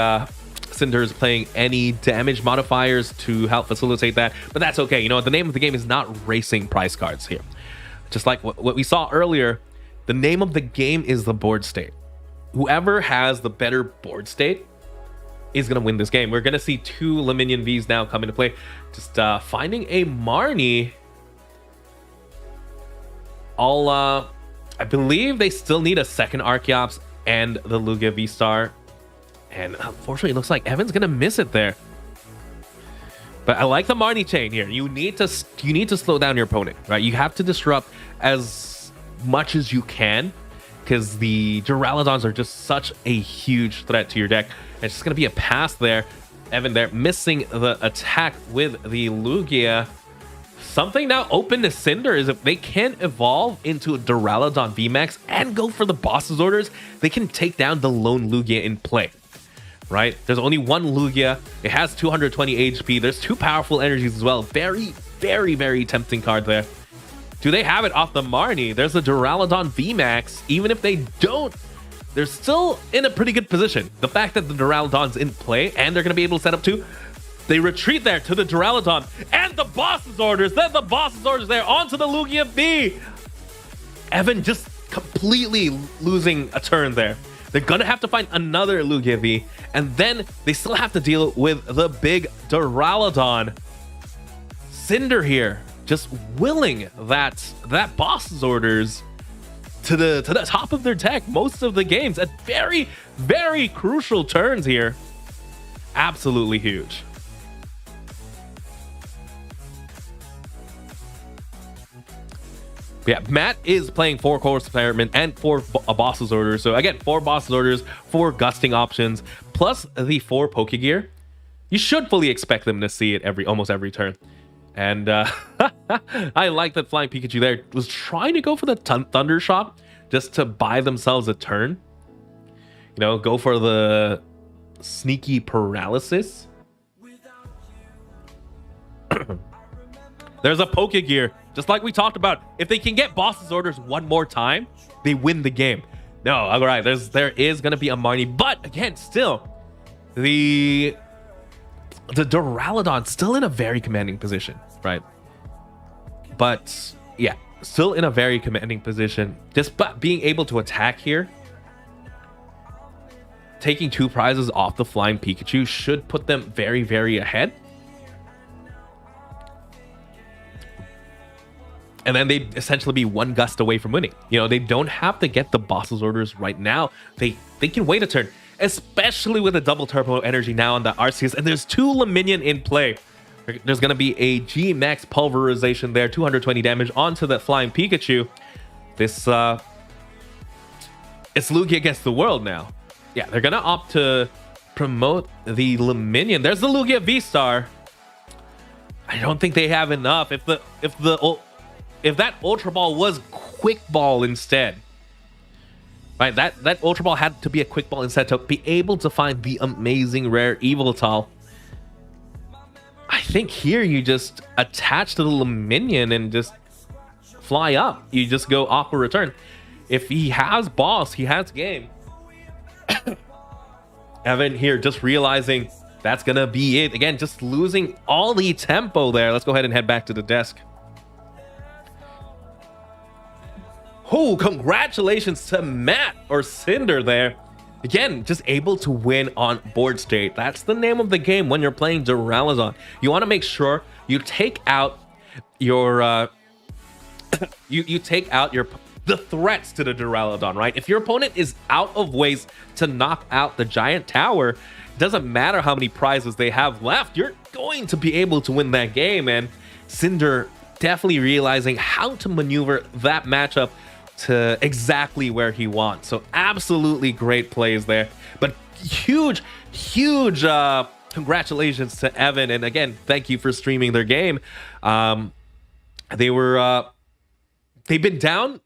Cinder is playing any damage modifiers to help facilitate that. But that's okay. You know, the name of the game is not racing price cards here. Just like what we saw earlier, the name of the game is the board state. Whoever has the better board state is going to win this game. We're going to see 2 Luminion Vs now come into play. Just finding a Marnie. I believe they still need a second Archeops and the Lugia V-Star. And unfortunately, it looks like Evan's going to miss it there. But I like the Marnie chain here. You need to slow down your opponent, right? You have to disrupt as much as you can, because the Duraludons are just such a huge threat to your deck. And it's just going to be a pass there. Evan there missing the attack with the Lugia. Something now open to Cinder is if they can evolve into a Duraludon VMAX and go for the boss's orders, they can take down the lone Lugia in play. Right? There's only one Lugia. It has 220 HP. There's 2 powerful energies as well. Very, very, very tempting card there. Do they have it off the Marnie? There's a Duraludon VMAX. Even if they don't, they're still in a pretty good position. The fact that the Duraludon's in play and they're going to be able to set up 2, they retreat there to the Duraludon and the boss's orders. Then the boss's orders there onto the Lugia V. Evan just completely losing a turn there. They're going to have to find another Lugia V, and then they still have to deal with the big Duraludon. Cinder here, just willing that boss's orders to the top of their deck most of the games at very, very crucial turns here. Absolutely huge. Yeah, Matt is playing 4 Core Experiment and 4 Boss's Orders. So again, 4 Boss's Orders, 4 Gusting options, plus the 4 Pokegear. You should fully expect them to see it almost every turn. And I like that Flying Pikachu there was trying to go for the Thunder Shot just to buy themselves a turn. You know, go for the sneaky paralysis. There's a Pokegear. Just like we talked about, if they can get boss's orders one more time, they win the game. No, all right, there is going to be a Marnie, but again, still, the Duraludon still in a very commanding position, right? But yeah, still in a very commanding position. Just being able to attack here, taking 2 prizes off the Flying Pikachu should put them very, very ahead. And then they'd essentially be 1 gust away from winning. You know, they don't have to get the boss's orders right now. They can wait a turn, especially with a double turbo energy now on the Arceus. And there's 2 Luminion in play. There's going to be a G-Max pulverization there, 220 damage onto the Flying Pikachu. This, it's Lugia against the world now. Yeah, they're going to opt to promote the Luminion. There's the Lugia V-Star. I don't think they have enough. If that Ultra Ball was Quick Ball instead, right? That Ultra Ball had to be a Quick Ball instead to be able to find the amazing rare Eviltal. I think here you just attach to the Luminion and just fly up. You just go Aqua Return. If he has boss, he has game. Evan here just realizing that's gonna be it. Again, just losing all the tempo there. Let's go ahead and head back to the desk. Oh, congratulations to Matt or Cinder there. Again, just able to win on board state. That's the name of the game when you're playing Duraludon. You want to make sure you take out your you take out the threats to the Duraludon, right? If your opponent is out of ways to knock out the giant tower, doesn't matter how many prizes they have left, you're going to be able to win that game. And Cinder definitely realizing how to maneuver that matchup to exactly where he wants. So absolutely great plays there, but huge congratulations to Evan, and again, thank you for streaming their game. They've been down,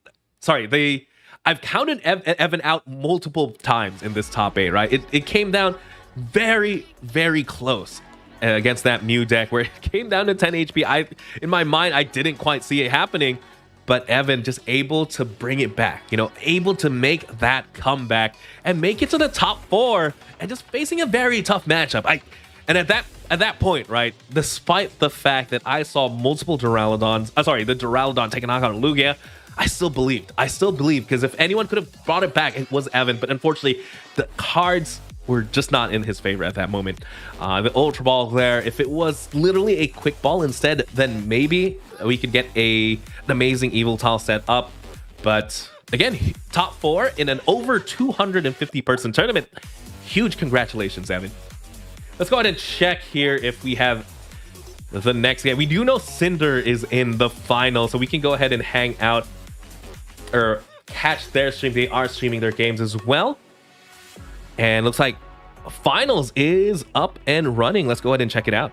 I've counted Evan out multiple times in this top 8, right? It came down very, very close against that Mew deck where it came down to 10 HP. In my mind, I didn't quite see it happening, but Evan just able to bring it back, you know, able to make that comeback and make it to the top 4 and just facing a very tough matchup. And at that point, right, despite the fact that I saw multiple Duraludons, the Duraludon take a knock out of Lugia, I still believed, because if anyone could have brought it back, it was Evan. But unfortunately, the cards were just not in his favor at that moment. The Ultra Ball there, if it was literally a quick ball instead, then maybe we could get an amazing Evil Tile set up. But again, top 4 in an over 250 person tournament. Huge congratulations, Evan. Let's go ahead and check here if we have the next game. We do know Cinder is in the final, so we can go ahead and hang out or catch their stream. They are streaming their games as well. And looks like finals is up and running. Let's go ahead and check it out.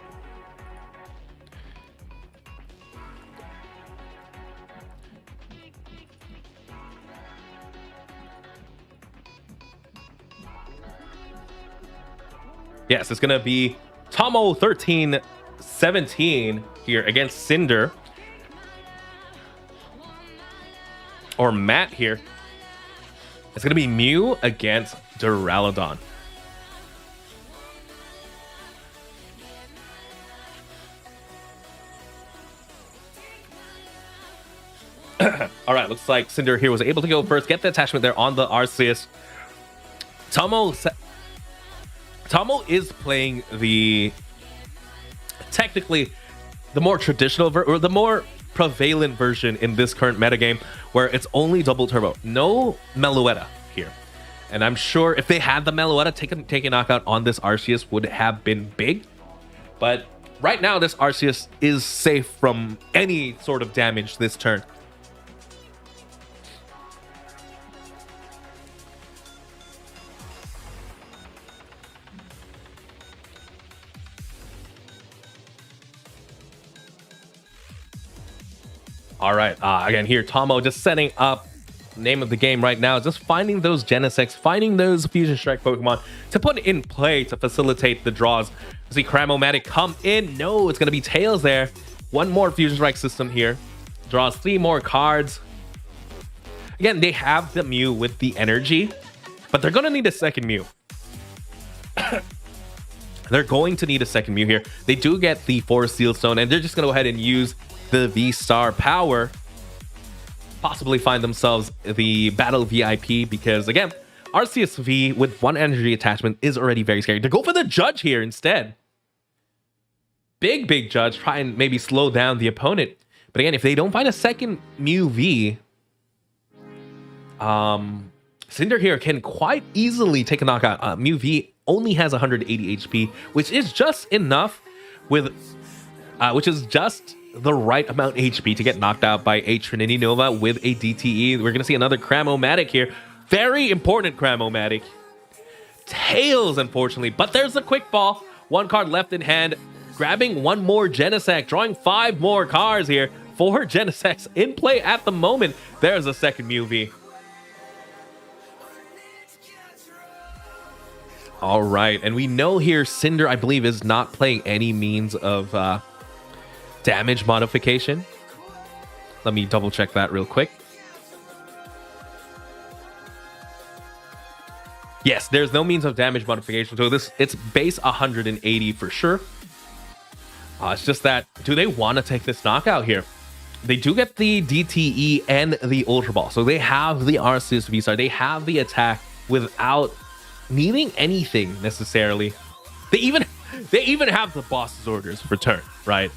Yes, it's going to be Tomo 13-17 here against Cinder. Or Matt here. It's going to be Mew against Duraludon. All right, looks like Cinder here was able to go first, get the attachment there on the Arceus. Tomo is playing the technically the more traditional or the more prevalent version in this current metagame, where it's only double turbo, no Meloetta here. And I'm sure if they had the Meloetta, taking knockout on this Arceus would have been big. But right now, this Arceus is safe from any sort of damage this turn. All right, again here, Tomo just setting up name of the game right now, just finding those Genesects, finding those Fusion Strike Pokemon to put in play to facilitate the draws. See Cramomatic come in. No, it's going to be Tails there. One more Fusion Strike system here. Draws 3 more cards. Again, they have the Mew with the energy, but they're going to need a second Mew. They're going to need a second Mew here. They do get the Forest Seal Stone, and they're just going to go ahead and use the V-Star power, possibly find themselves the Battle VIP, because again, Arceus V with 1 energy attachment is already very scary. To go for the Judge here instead. Big Judge, try and maybe slow down the opponent. But again, if they don't find a second Mew V, Cinder here can quite easily take a knockout. Mew V only has 180 HP, which is just enough with, which is just the right amount HP to get knocked out by a Trinity Nova with a DTE. We're going to see another Cramomatic here. Very important Cramomatic. Tails, unfortunately, but there's a quick ball. 1 card left in hand, grabbing 1 more Genesect, drawing 5 more cards here. 4 Genesects in play at the moment. There's a second Mew V. All right, and we know here Cinder, I believe, is not playing any means of damage modification. Let me double check that real quick. Yes, there's no means of damage modification, so it's base 180 for sure. It's just that, do they want to take this knockout here? They do get the DTE and the Ultra Ball, so they have the Arceus V-Star. They have the attack without needing anything necessarily. They even have the boss's orders for turn, right?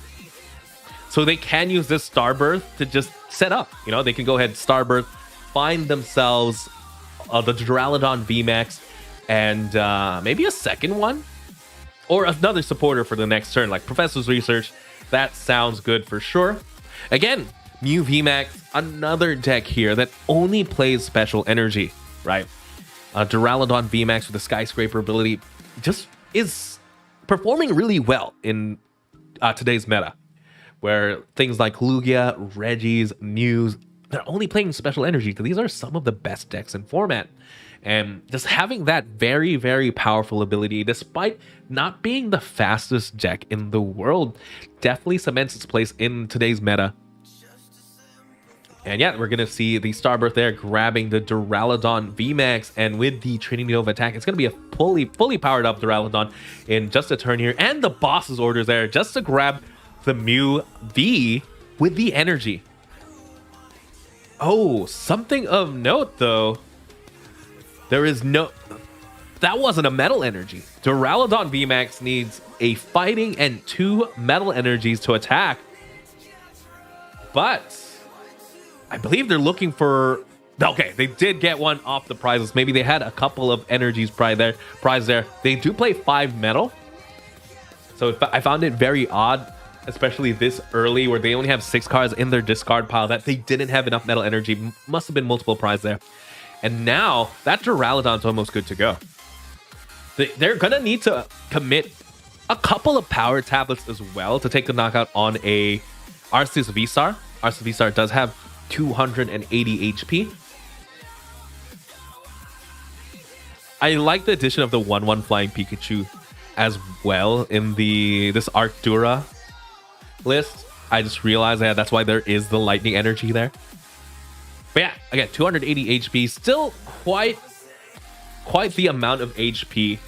So they can use this Starbirth to just set up. You know, they can go ahead, Starbirth, find themselves the Duraludon VMAX, and maybe a second one? Or another supporter for the next turn, like Professor's Research. That sounds good for sure. Again, Mew VMAX, another deck here that only plays special energy, right? Duraludon VMAX with the Skyscraper ability just is performing really well in today's meta, where things like Lugia, Regis, Mews, they're only playing special energy, because these are some of the best decks in format. And just having that very, very powerful ability, despite not being the fastest deck in the world, definitely cements its place in today's meta. And yeah, we're going to see the Starbirth there grabbing the Duraludon VMAX, and with the Trinity Nova attack, it's going to be a fully powered up Duraludon in just a turn here, and the boss's orders there just to grab the Mew V with the energy. Oh, something of note though. There is no... that wasn't a metal energy. Duraludon VMAX needs a fighting and 2 metal energies to attack. But I believe they're looking for... Okay, they did get one off the prizes. Maybe they had a couple of energies prize there. They do play 5 metal. So I found it very odd, especially this early, where they only have 6 cards in their discard pile, that they didn't have enough metal energy. Must have been multiple prize there. And now that Duraludon's almost good to go. They're going to need to commit a couple of power tablets as well to take the knockout on a Arceus V-Star. Arceus V-Star does have 280 HP. I like the addition of the 1/1 Flying Pikachu as well in this Arctura list. I just realized that that's why there is the lightning energy there. But yeah, again, 280 HP, still quite the amount of HP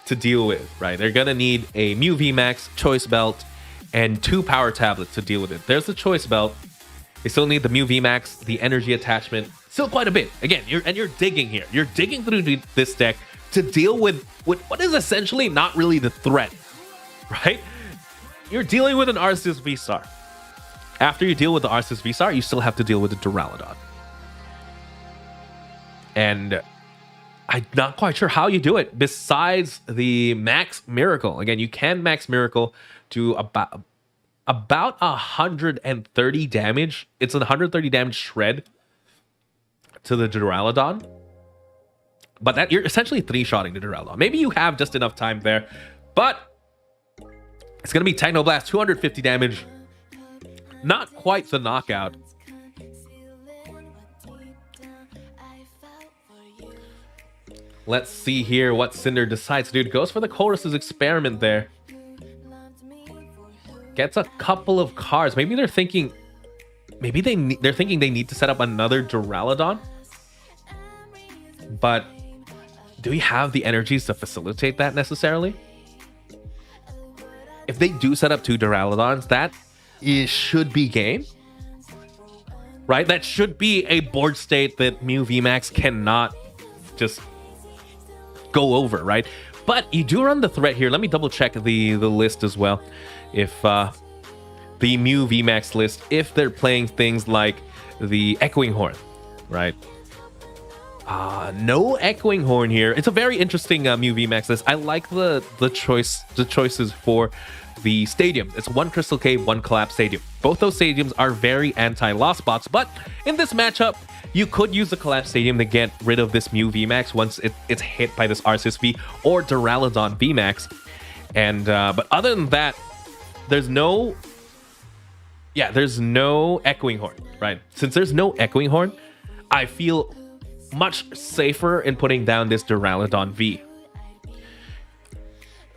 to deal with, right? They're gonna need a Mew VMAX, Choice Belt, and 2 power tablets to deal with it. There's the Choice Belt. They still need the Mew VMAX, the energy attachment, still quite a bit. Again, you're digging here. You're digging through this deck to deal with what is essentially not really the threat, right? You're dealing with an Arceus V-Star. After you deal with the Arceus V-Star, you still have to deal with the Duraludon. And I'm not quite sure how you do it besides the Max Miracle. Again, you can Max Miracle to about 130 damage. It's a 130 damage shred to the Duraludon. But that you're essentially 3-shotting the Duraludon. Maybe you have just enough time there. But it's going to be Technoblast, 250 damage. Not quite the knockout. Let's see here what Cinder decides to do. Goes for the Colress's Experiment there. Gets a couple of cards. Maybe they're thinking... Maybe they're thinking they need to set up another Duraludon. But do we have the energies to facilitate that necessarily? If they do set up 2 Duraludons, that should be game. Right? That should be a board state that Mew VMAX cannot just go over, right? But you do run the threat here. Let me double check the list as well. If the Mew VMAX list, if they're playing things like the Echoing Horn, right? No Echoing Horn here. It's a very interesting Mew VMAX list. I like the choices for the stadium. It's 1 Crystal Cave, 1 Collapse Stadium. Both those stadiums are very anti-lost spots, but in this matchup, you could use the Collapse Stadium to get rid of this Mew VMAX once it's hit by this Arceus V or Duraludon VMAX. And but other than that, there's no Echoing Horn, right? Since there's no Echoing Horn, I feel much safer in putting down this Duraludon V.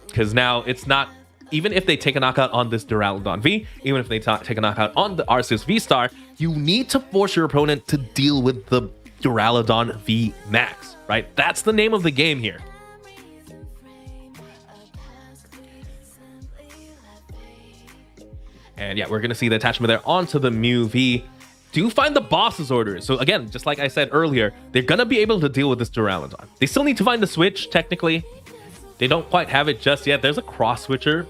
Because now it's not, even if they take a knockout on this Duraludon V, even if they take a knockout on the Arceus V-Star, you need to force your opponent to deal with the Duraludon V Max, right? That's the name of the game here. And yeah, we're going to see the attachment there onto the Mew V. Do find the boss's orders. So again, just like I said earlier, they're going to be able to deal with this Duraludon. They still need to find the switch, technically. They don't quite have it just yet. There's a cross switcher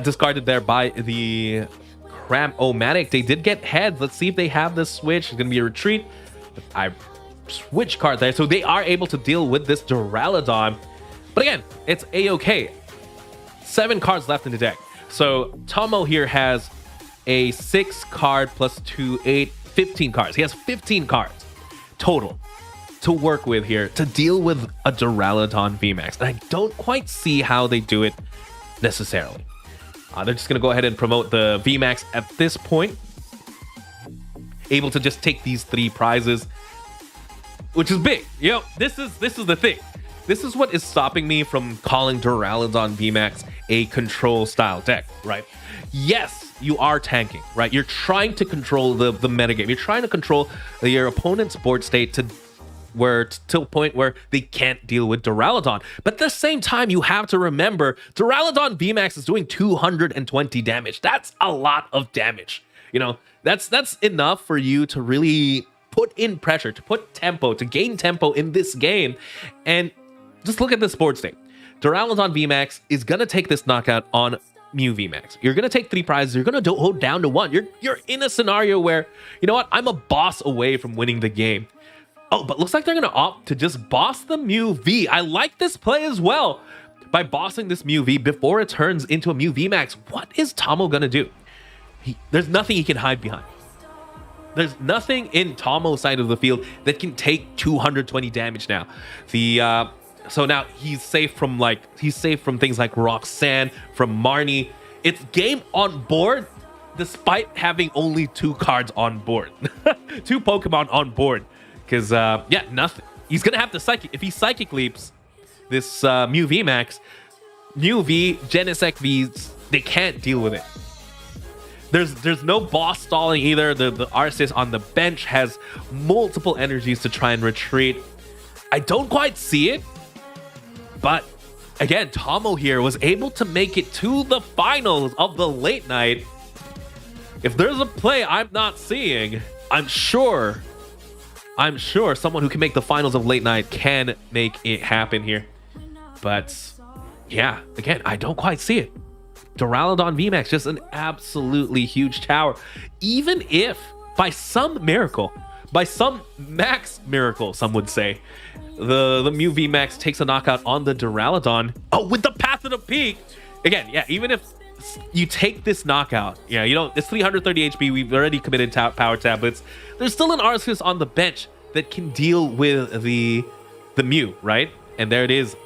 discarded there by the Cram-O-Matic. They did get heads. Let's see if they have this switch. It's going to be a retreat. I switch card there. So they are able to deal with this Duraludon. But again, it's A-OK. 7 cards left in the deck. So Tomo here has a 6 card plus 2, 8, 15 cards. He has 15 cards total to work with here to deal with a Duraludon VMAX. And I don't quite see how they do it necessarily. They're just going to go ahead and promote the VMAX at this point. Able to just take these 3 prizes, which is big. You know, this is the thing. This is what is stopping me from calling Duraludon VMAX a control style deck, right? Yes, you are tanking, right? You're trying to control the metagame. You're trying to control your opponent's board state to a point where they can't deal with Duraludon. But at the same time, you have to remember Duraludon VMAX is doing 220 damage. That's a lot of damage. You know, that's enough for you to really put in pressure, to put tempo, to gain tempo in this game. And just look at this board state. Duraludon VMAX is gonna take this knockout on Mew VMAX. You're gonna take 3 prizes. You're gonna go down to 1. You're in a scenario where, you know what? I'm a boss away from winning the game. Oh, but looks like they're gonna opt to just boss the Mew V. I like this play as well. By bossing this Mew V before it turns into a Mew VMAX, what is Tomo gonna do? There's nothing he can hide behind. There's nothing in Tomo's side of the field that can take 220 damage now. So now he's safe from things like Roxanne, from Marnie. It's game on board, despite having only 2 cards on board, 2 Pokemon on board. Because yeah, nothing. He's gonna have to psychic. If he psychic leaps this Mew VMAX, Mew V, Genesect V's, they can't deal with it. There's no boss stalling either. The Arceus on the bench has multiple energies to try and retreat. I don't quite see it. But again, Tomo here was able to make it to the finals of the late night. If there's a play I'm not seeing, I'm sure someone who can make the finals of late night can make it happen here. But yeah, again, I don't quite see it. Duraludon VMAX, just an absolutely huge tower. Even if by some miracle, by some max miracle, some would say, the Mew VMAX takes a knockout on the Duraludon. Oh, with the Path of the Peak. Again, yeah, even if you take this knockout, yeah, you know, it's 330 HP. We've already committed power tablets. There's still an Arceus on the bench that can deal with the Mew, right? And there it is.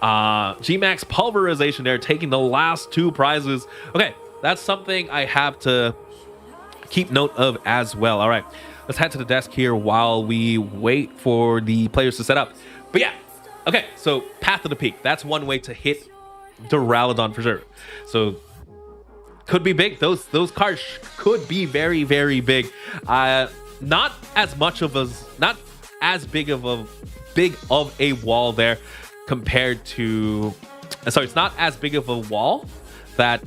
Gmax Pulverization there, taking the last 2 prizes. Okay, that's something I have to keep note of as well. All right, let's head to the desk here while we wait for the players to set up. But yeah, okay, so Path of the Peak, that's one way to hit Duraludon for sure. So could be big. Those cards could be very, very big. Not as big of a wall there compared to, sorry, it's not as big of a wall that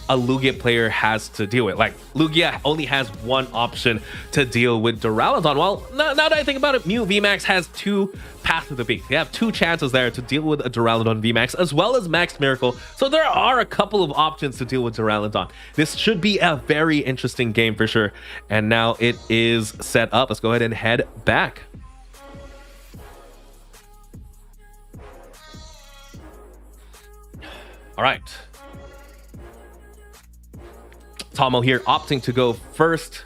a Lugia player has to deal with. Like, Lugia only has one option to deal with Duraludon. Well, now that I think about it, Mew VMAX has 2 Path of the Peak. They have 2 chances there to deal with a Duraludon VMAX, as well as Max Miracle. So there are a couple of options to deal with Duraludon. This should be a very interesting game for sure. And now it is set up. Let's go ahead and head back. All right. Tomo here opting to go first.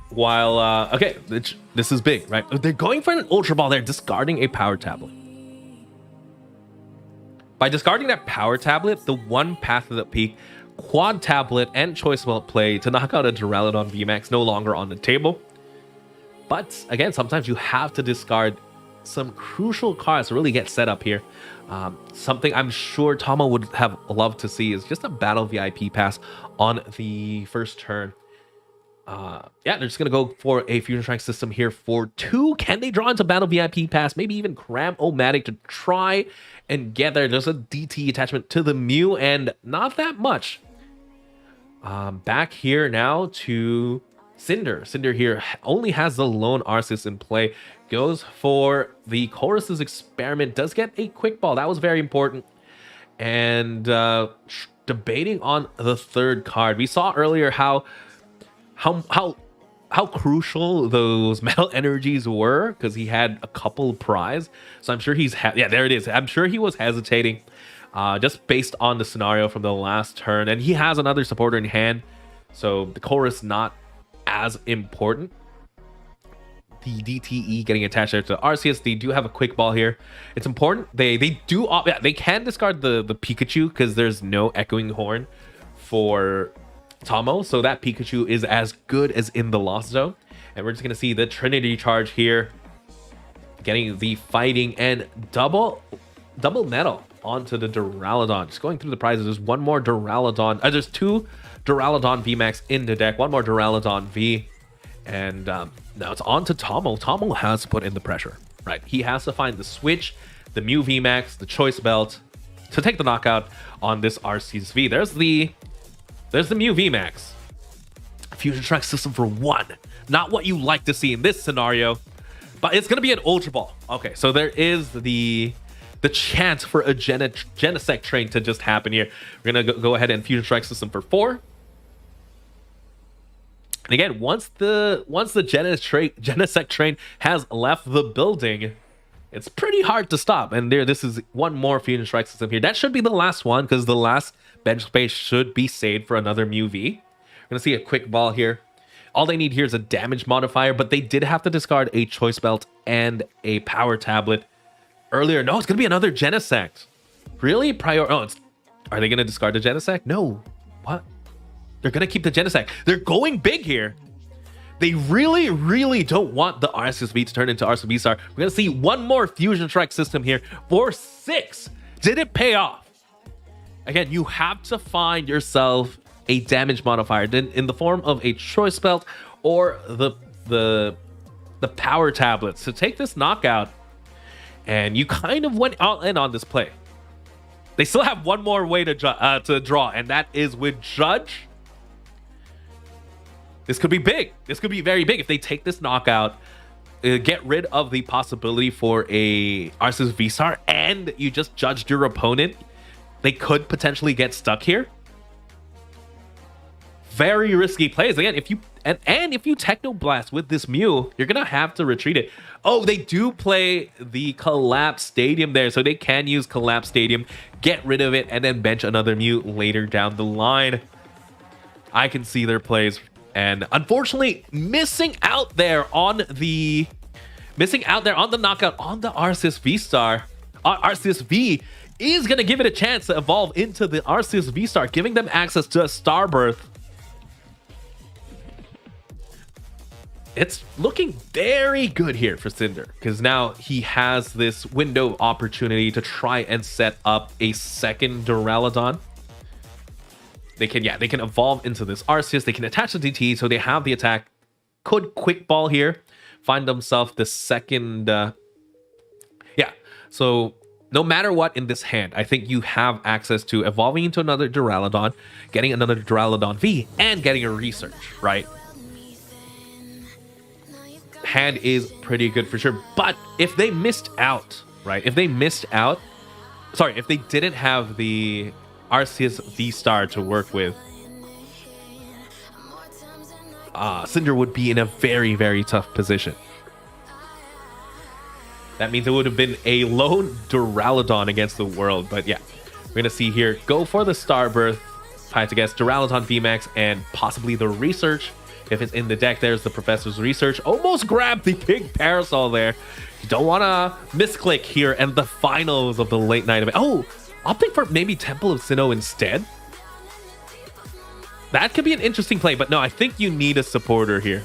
While, okay, this is big, right? They're going for an Ultra Ball. They're discarding a Power Tablet. By discarding that Power Tablet, the 1 Path of the Peak, Quad Tablet, and Choice Belt play to knock out a Duraludon VMAX no longer on the table. But again, sometimes you have to discard some crucial cards to really get set up here. Something I'm sure Tomo would have loved to see is just a Battle VIP pass on the first turn. Yeah, they're just gonna go for a Fusion Strike system here for 2. Can they draw into Battle VIP pass? Maybe even cram O-Matic to try and get there. There's a DT attachment to the Mew, and not that much. Back here now to Cinder. Cinder here only has the lone Arceus in play. Goes for the Chorus's Experiment. Does get a Quick Ball. That was very important. And debating on the 3rd card. We saw earlier how crucial those Metal Energies were, because he had a couple prize. So I'm sure he's yeah, there it is. I'm sure he was hesitating just based on the scenario from the last turn. And he has another supporter in hand, so the Chorus not as important. The DTE getting attached there to Arceus. They do have a Quick Ball here. It's important. They do, yeah, they can discard the Pikachu because there's no Echoing Horn for Tomo, so that Pikachu is as good as in the Lost Zone. And we're just gonna see the Trinity Charge here, getting the Fighting and double Nettle onto the Duraludon. Just going through the prizes. There's one more Duraludon. There's 2 Duraludon VMAX in the deck. One more Duraludon V. And now it's on to Tomo. Tomo has to put in the pressure, right? He has to find the switch, the Mew VMAX, the Choice Belt to take the knockout on this Arceus V. There's the Mew VMAX. Fusion Strike system for 1. Not what you like to see in this scenario, but it's going to be an Ultra Ball. Okay, so there is the chance for a Genesect train to just happen here. We're gonna go ahead and Fusion Strike System for 4. And again, once the Genesect train has left the building, it's pretty hard to stop. And this is one more Fusion Strike System here. That should be the last one, because the last bench space should be saved for another Mew V. We're gonna see a quick ball here. All they need here is a damage modifier, but they did have to discard a Choice Belt and a Power Tablet earlier. No, it's gonna be another Genesect. Really? Are they gonna discard the Genesect? No. What? They're gonna keep the Genesect. They're going big here. They really, really don't want the Arceus V to turn into Arceus V-Star. We're gonna see one more Fusion Strike System here for 6. Did it pay off? Again, you have to find yourself a damage modifier in the form of a Choice Belt or the Power Tablets to take this knockout. And you kind of went all in on this play. They still have one more way to draw, and that is with Judge. This could be big. This could be very big if they take this knockout, get rid of the possibility for a Arceus V-Star, and you just judged your opponent. They could potentially get stuck here. Very risky plays. Again, if you Techno Blast with this Mew, you're gonna have to retreat it. Oh, they do play the Collapse Stadium there, so they can use Collapse Stadium, get rid of it, and then bench another Mew later down the line. I can see their plays, and unfortunately, missing out there on the knockout on the Arceus V-Star. Arceus V is gonna give it a chance to evolve into the Arceus V-Star, giving them access to a Starbirth. It's looking very good here for Cinder, because now he has this window opportunity to try and set up a second Duraludon. They can evolve into this Arceus. They can attach the DT, so they have the attack. Could quick ball here, find themselves the second. So no matter what in this hand, I think you have access to evolving into another Duraludon, getting another Duraludon V, and getting a research, right? Hand is pretty good for sure. But if they missed out, right? If they didn't have the Arceus V-Star to work with, Cinder would be in a very, very tough position. That means it would have been a lone Duraludon against the world. But yeah, we're gonna see here, go for the Starbirth, fight against Duraludon VMAX, and possibly the research. If it's in the deck, there's the Professor's Research. Almost grabbed the big Parasol there. You don't want to misclick here and the finals of the late night event. Oh, opting for maybe Temple of Sinnoh instead. That could be an interesting play, but no, I think you need a supporter here.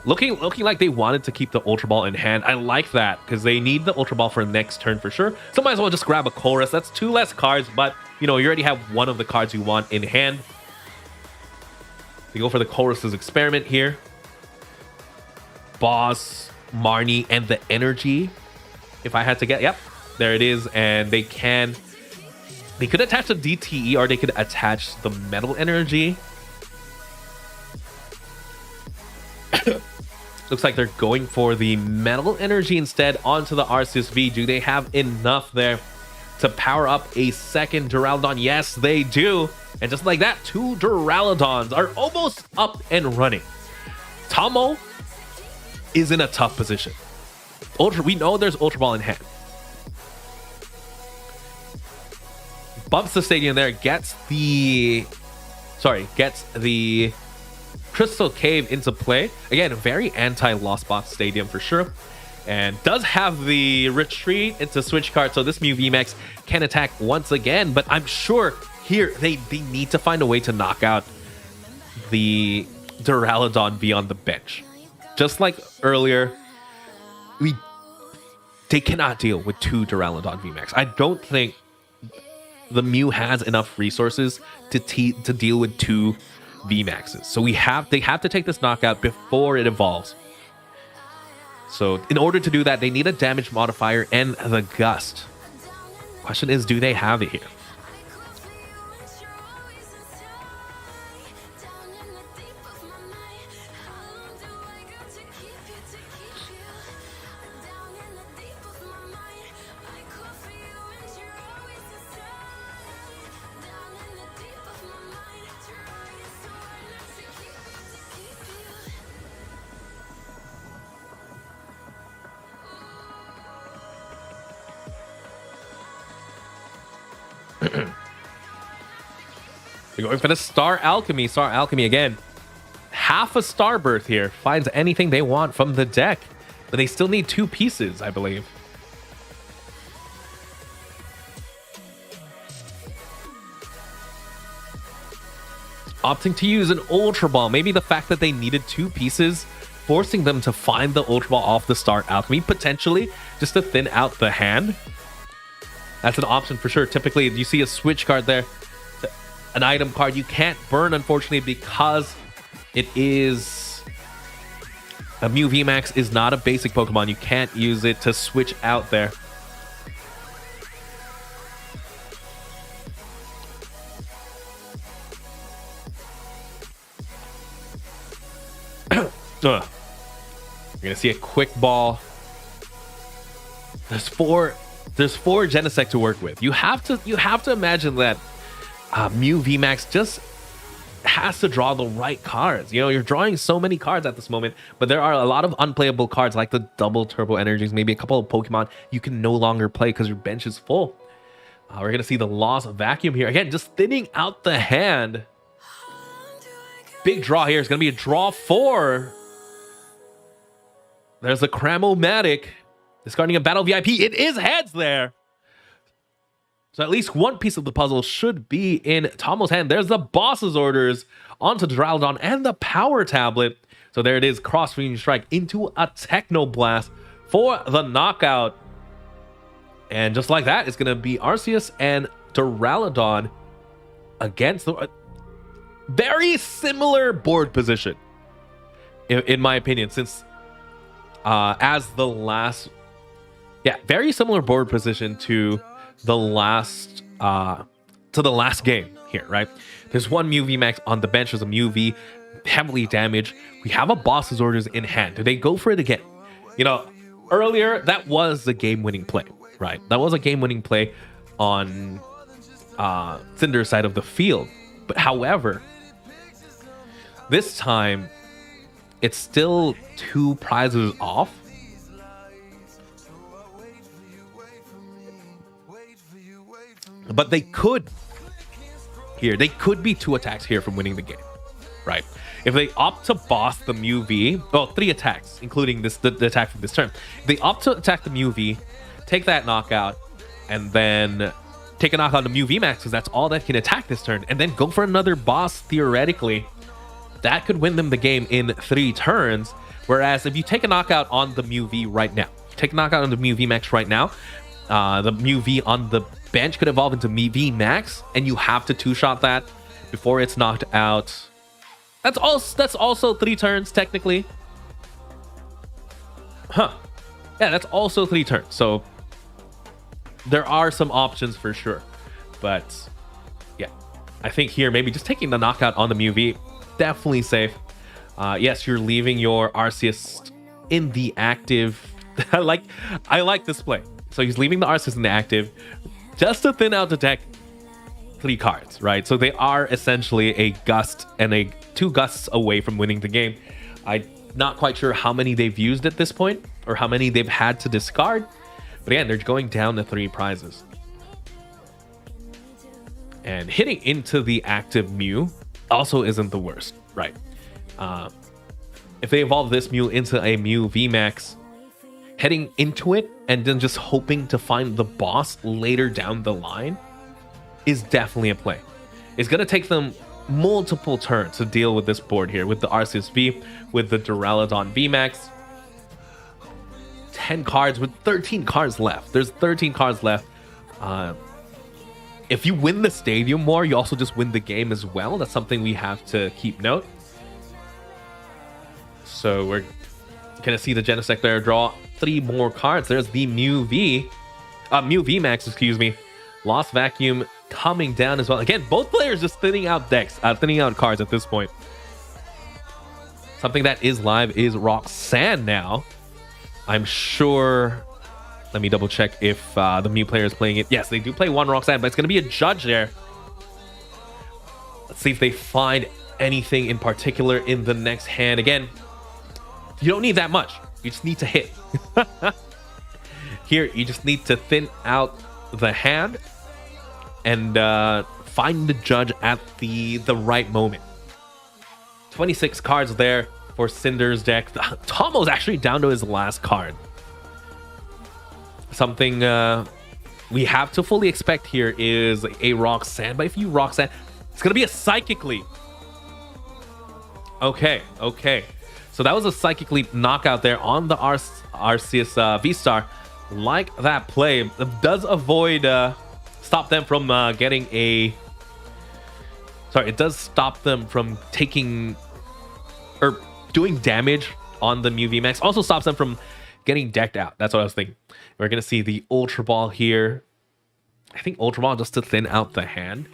Looking like they wanted to keep the Ultra Ball in hand. I like that, because they need the Ultra Ball for next turn for sure. So might as well just grab a Chorus. That's 2 less cards, but you already have one of the cards you want in hand. They go for the Chorus's Experiment here. Boss, Marnie, and the Energy. If I had to get, yep, there it is. And they could attach the DTE, or they could attach the Metal Energy. Looks like they're going for the Metal Energy instead onto the Arceus V. Do they have enough there to power up a second Duraludon? Yes, they do. And just like that, 2 Duraludons are almost up and running. Tomo is in a tough position. We know there's Ultra Ball in hand. Bumps the stadium there, gets the Crystal Cave into play. Again, a very anti-Lost Box stadium for sure. And does have the retreat into switch card, so this Mew VMAX can attack once again. But I'm sure here they need to find a way to knock out the Duraludon V on the bench. Just like earlier, they cannot deal with 2 Duraludon VMAX. I don't think the Mew has enough resources to deal with 2 VMAXs. So they have to take this knockout before it evolves. So in order to do that, they need a damage modifier and the Gust. Question is, do they have it here? We're going for the Star Alchemy. Star Alchemy again. Half a Star Birth here. Finds anything they want from the deck. But they still need 2 pieces, I believe. Opting to use an Ultra Ball. Maybe the fact that they needed 2 pieces, forcing them to find the Ultra Ball off the Star Alchemy, potentially, just to thin out the hand. That's an option for sure. Typically, you see a switch card there. An item card you can't burn, unfortunately, because it is a Mew VMAX is not a basic Pokemon. You can't use it to switch out there. You're gonna see a quick ball. There's four Genesect to work with. You have to imagine that Mew VMAX just has to draw the right cards. You know, you're drawing so many cards at this moment, but there are a lot of unplayable cards like the double turbo energies, maybe a couple of Pokemon you can no longer play because your bench is full. We're gonna see the Lost Vacuum here again, just thinning out the hand. Big draw here. It's gonna be a draw 4. There's the Cramomatic discarding a Battle VIP. It is heads there. So at least one piece of the puzzle should be in Tomo's hand. There's the boss's orders onto Duraludon and the power tablet. So there it is, Cross Fusion Strike into a Techno Blast for the knockout. And just like that, it's going to be Arceus and Duraludon against the very similar board position, in my opinion, since as the last, very similar board position to the last game here, right? There's one Mew VMAX on the bench. There's a Mew V heavily damaged. We have a boss's orders in hand. Do they go for it again? You know, earlier that was the game-winning play, right? That was a game-winning play on Cinder's side of the field. But however, this time it's still 2 prizes off. But they could be 2 attacks here from winning the game, right? If they opt to boss the Mew V, well, 3 attacks, including the attack from this turn. If they opt to attack the Mew V, take that knockout, and then take a knockout on the Mew VMAX, because that's all that can attack this turn, and then go for another boss, theoretically, that could win them the game in 3 turns. Whereas if you take a knockout on the Mew V right now, take a knockout on the Mew VMAX right now, the Mew V on the bench could evolve into Mew VMAX, and you have to 2-shot that before it's knocked out. That's also 3 turns technically. Yeah, that's also 3 turns. So there are some options for sure. But yeah, I think here maybe just taking the knockout on the Mew V, definitely safe. Yes, you're leaving your Arceus in the active. I like this play. So he's leaving the Arceus in the active just to thin out the deck 3 cards, right? So they are essentially a gust and 2 gusts away from winning the game. I'm not quite sure how many they've used at this point or how many they've had to discard. But again, they're going down to 3 prizes. And hitting into the active Mew also isn't the worst, right? If they evolve this Mew into a Mew VMAX, heading into it and then just hoping to find the boss later down the line is definitely a play. It's going to take them multiple turns to deal with this board here with the Arceus V, with the Duraludon VMAX. 10 cards with 13 cards left. There's 13 cards left. If you win the Stadium War, you also just win the game as well. That's something we have to keep note. So we're going to see the Genesect there draw 3 more cards. There's the Mew VMAX, excuse me. Lost Vacuum coming down as well. Again, both players just thinning out decks, thinning out cards at this point. Something that is live is Roxanne now. I'm sure. Let me double check if the Mew player is playing it. Yes, they do play 1 Roxanne, but it's going to be a judge there. Let's see if they find anything in particular in the next hand. Again, you don't need that much. You just need to hit. Here, you just need to thin out the hand. and find the judge at the right moment. 26 cards there for Cinder's deck. Tomo's actually down to his last card. Something we have to fully expect here is a Roxanne, but if you Roxanne, it's gonna be a Psychic Leap. Okay. So that was a Psychic Leap knockout there on the Arceus V-Star. Like that play, it does avoid, stop them from getting a... Sorry, it does stop them from taking or doing damage on the Mew VMAX. Also stops them from getting decked out. That's what I was thinking. We're going to see the Ultra Ball here. I think Ultra Ball just to thin out the hand.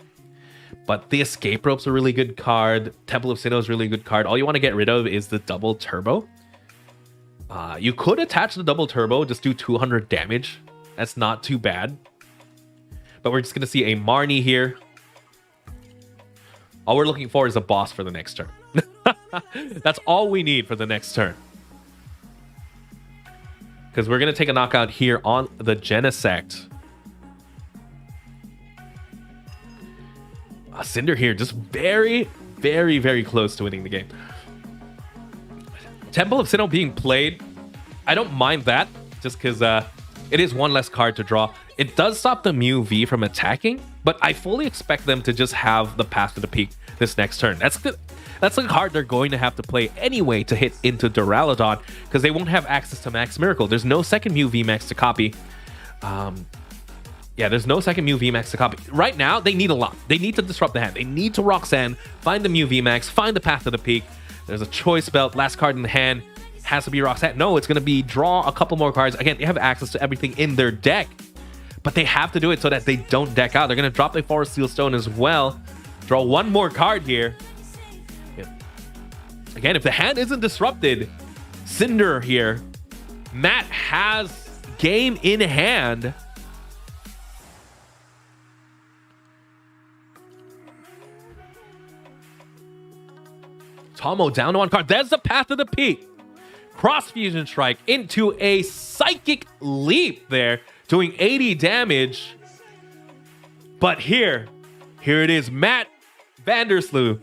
But the Escape Rope's a really good card. Temple of Sinnoh is a really good card. All you want to get rid of is the Double Turbo. You could attach the Double Turbo, just do 200 damage. That's not too bad. But we're just going to see a Marnie here. All we're looking for is a boss for the next turn. That's all we need for the next turn. Because we're going to take a knockout here on the Genesect. Cinder here, just very, very, very close to winning the game. Temple of Sinnoh being played, I don't mind that, just because it is one less card to draw. It does stop the Mew V from attacking, but I fully expect them to just have the Path to the Peak this next turn. That's the card they're going to have to play anyway to hit into Duraludon, because they won't have access to Max Miracle. There's no second Mew VMAX to copy. Yeah, there's no second Mew VMAX to copy. Right now, they need a lot. They need to disrupt the hand. They need to Roxanne, find the Mew VMAX, find the Path to the Peak. There's a choice belt, last card in the hand. Has to be Roxanne. No, it's going to be draw a couple more cards. Again, they have access to everything in their deck, but they have to do it so that they don't deck out. They're going to drop the Forest Seal Stone as well. Draw one more card here. Again, if the hand isn't disrupted, Cinder here, Matt has game in hand. Tomo down to one card. There's the Path to the Peak. Cross Fusion Strike into a Psychic Leap there, doing 80 damage. But here it is. Matt Vandersloot.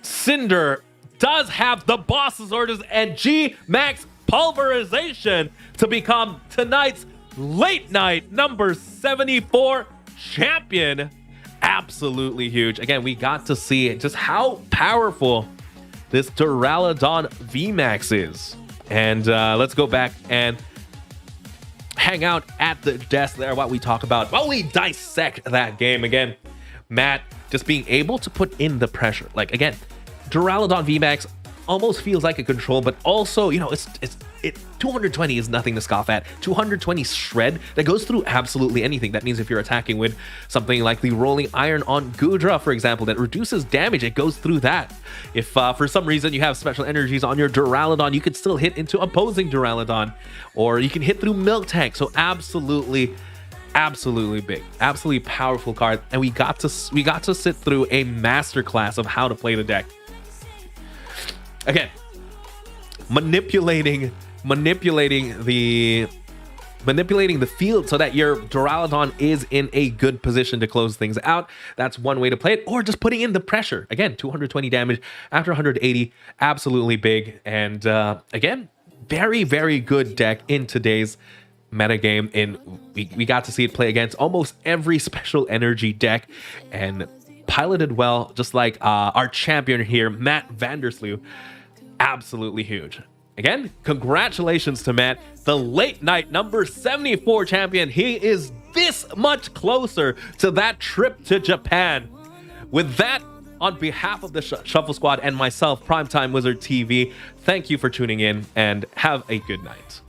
Cinder does have the boss's orders and G-Max Pulverization to become tonight's late night number 74 champion. Absolutely huge. Again, we got to see just how powerful this Duraludon VMAX is. And let's go back and hang out at the desk there while we talk about, while we dissect that game. Again, Matt just being able to put in the pressure. Like, again, Duraludon VMAX almost feels like a control, but also, you know, it's 220 is nothing to scoff at. 220 shred that goes through absolutely anything. That means if you're attacking with something like the Rolling Iron on Gudra, for example, that reduces damage, it goes through that. If for some reason you have special energies on your Duraludon, you can still hit into opposing Duraludon, or you can hit through Milk Tank. So absolutely big, absolutely powerful card, and we got to sit through a masterclass of how to play the deck. Again, manipulating the field so that your Duraludon is in a good position to close things out. That's one way to play it, or just putting in the pressure. Again, 220 damage after 180, absolutely big. And again, very, very good deck in today's metagame. And we got to see it play against almost every special energy deck and piloted well, just like our champion here, Matt Vandersloot. Absolutely huge. Again, congratulations to Matt, the late night number 74 champion. He is this much closer to that trip to Japan. With that, on behalf of the Shuffle Squad and myself, PrimeTimeWizardTv, thank you for tuning in and have a good night.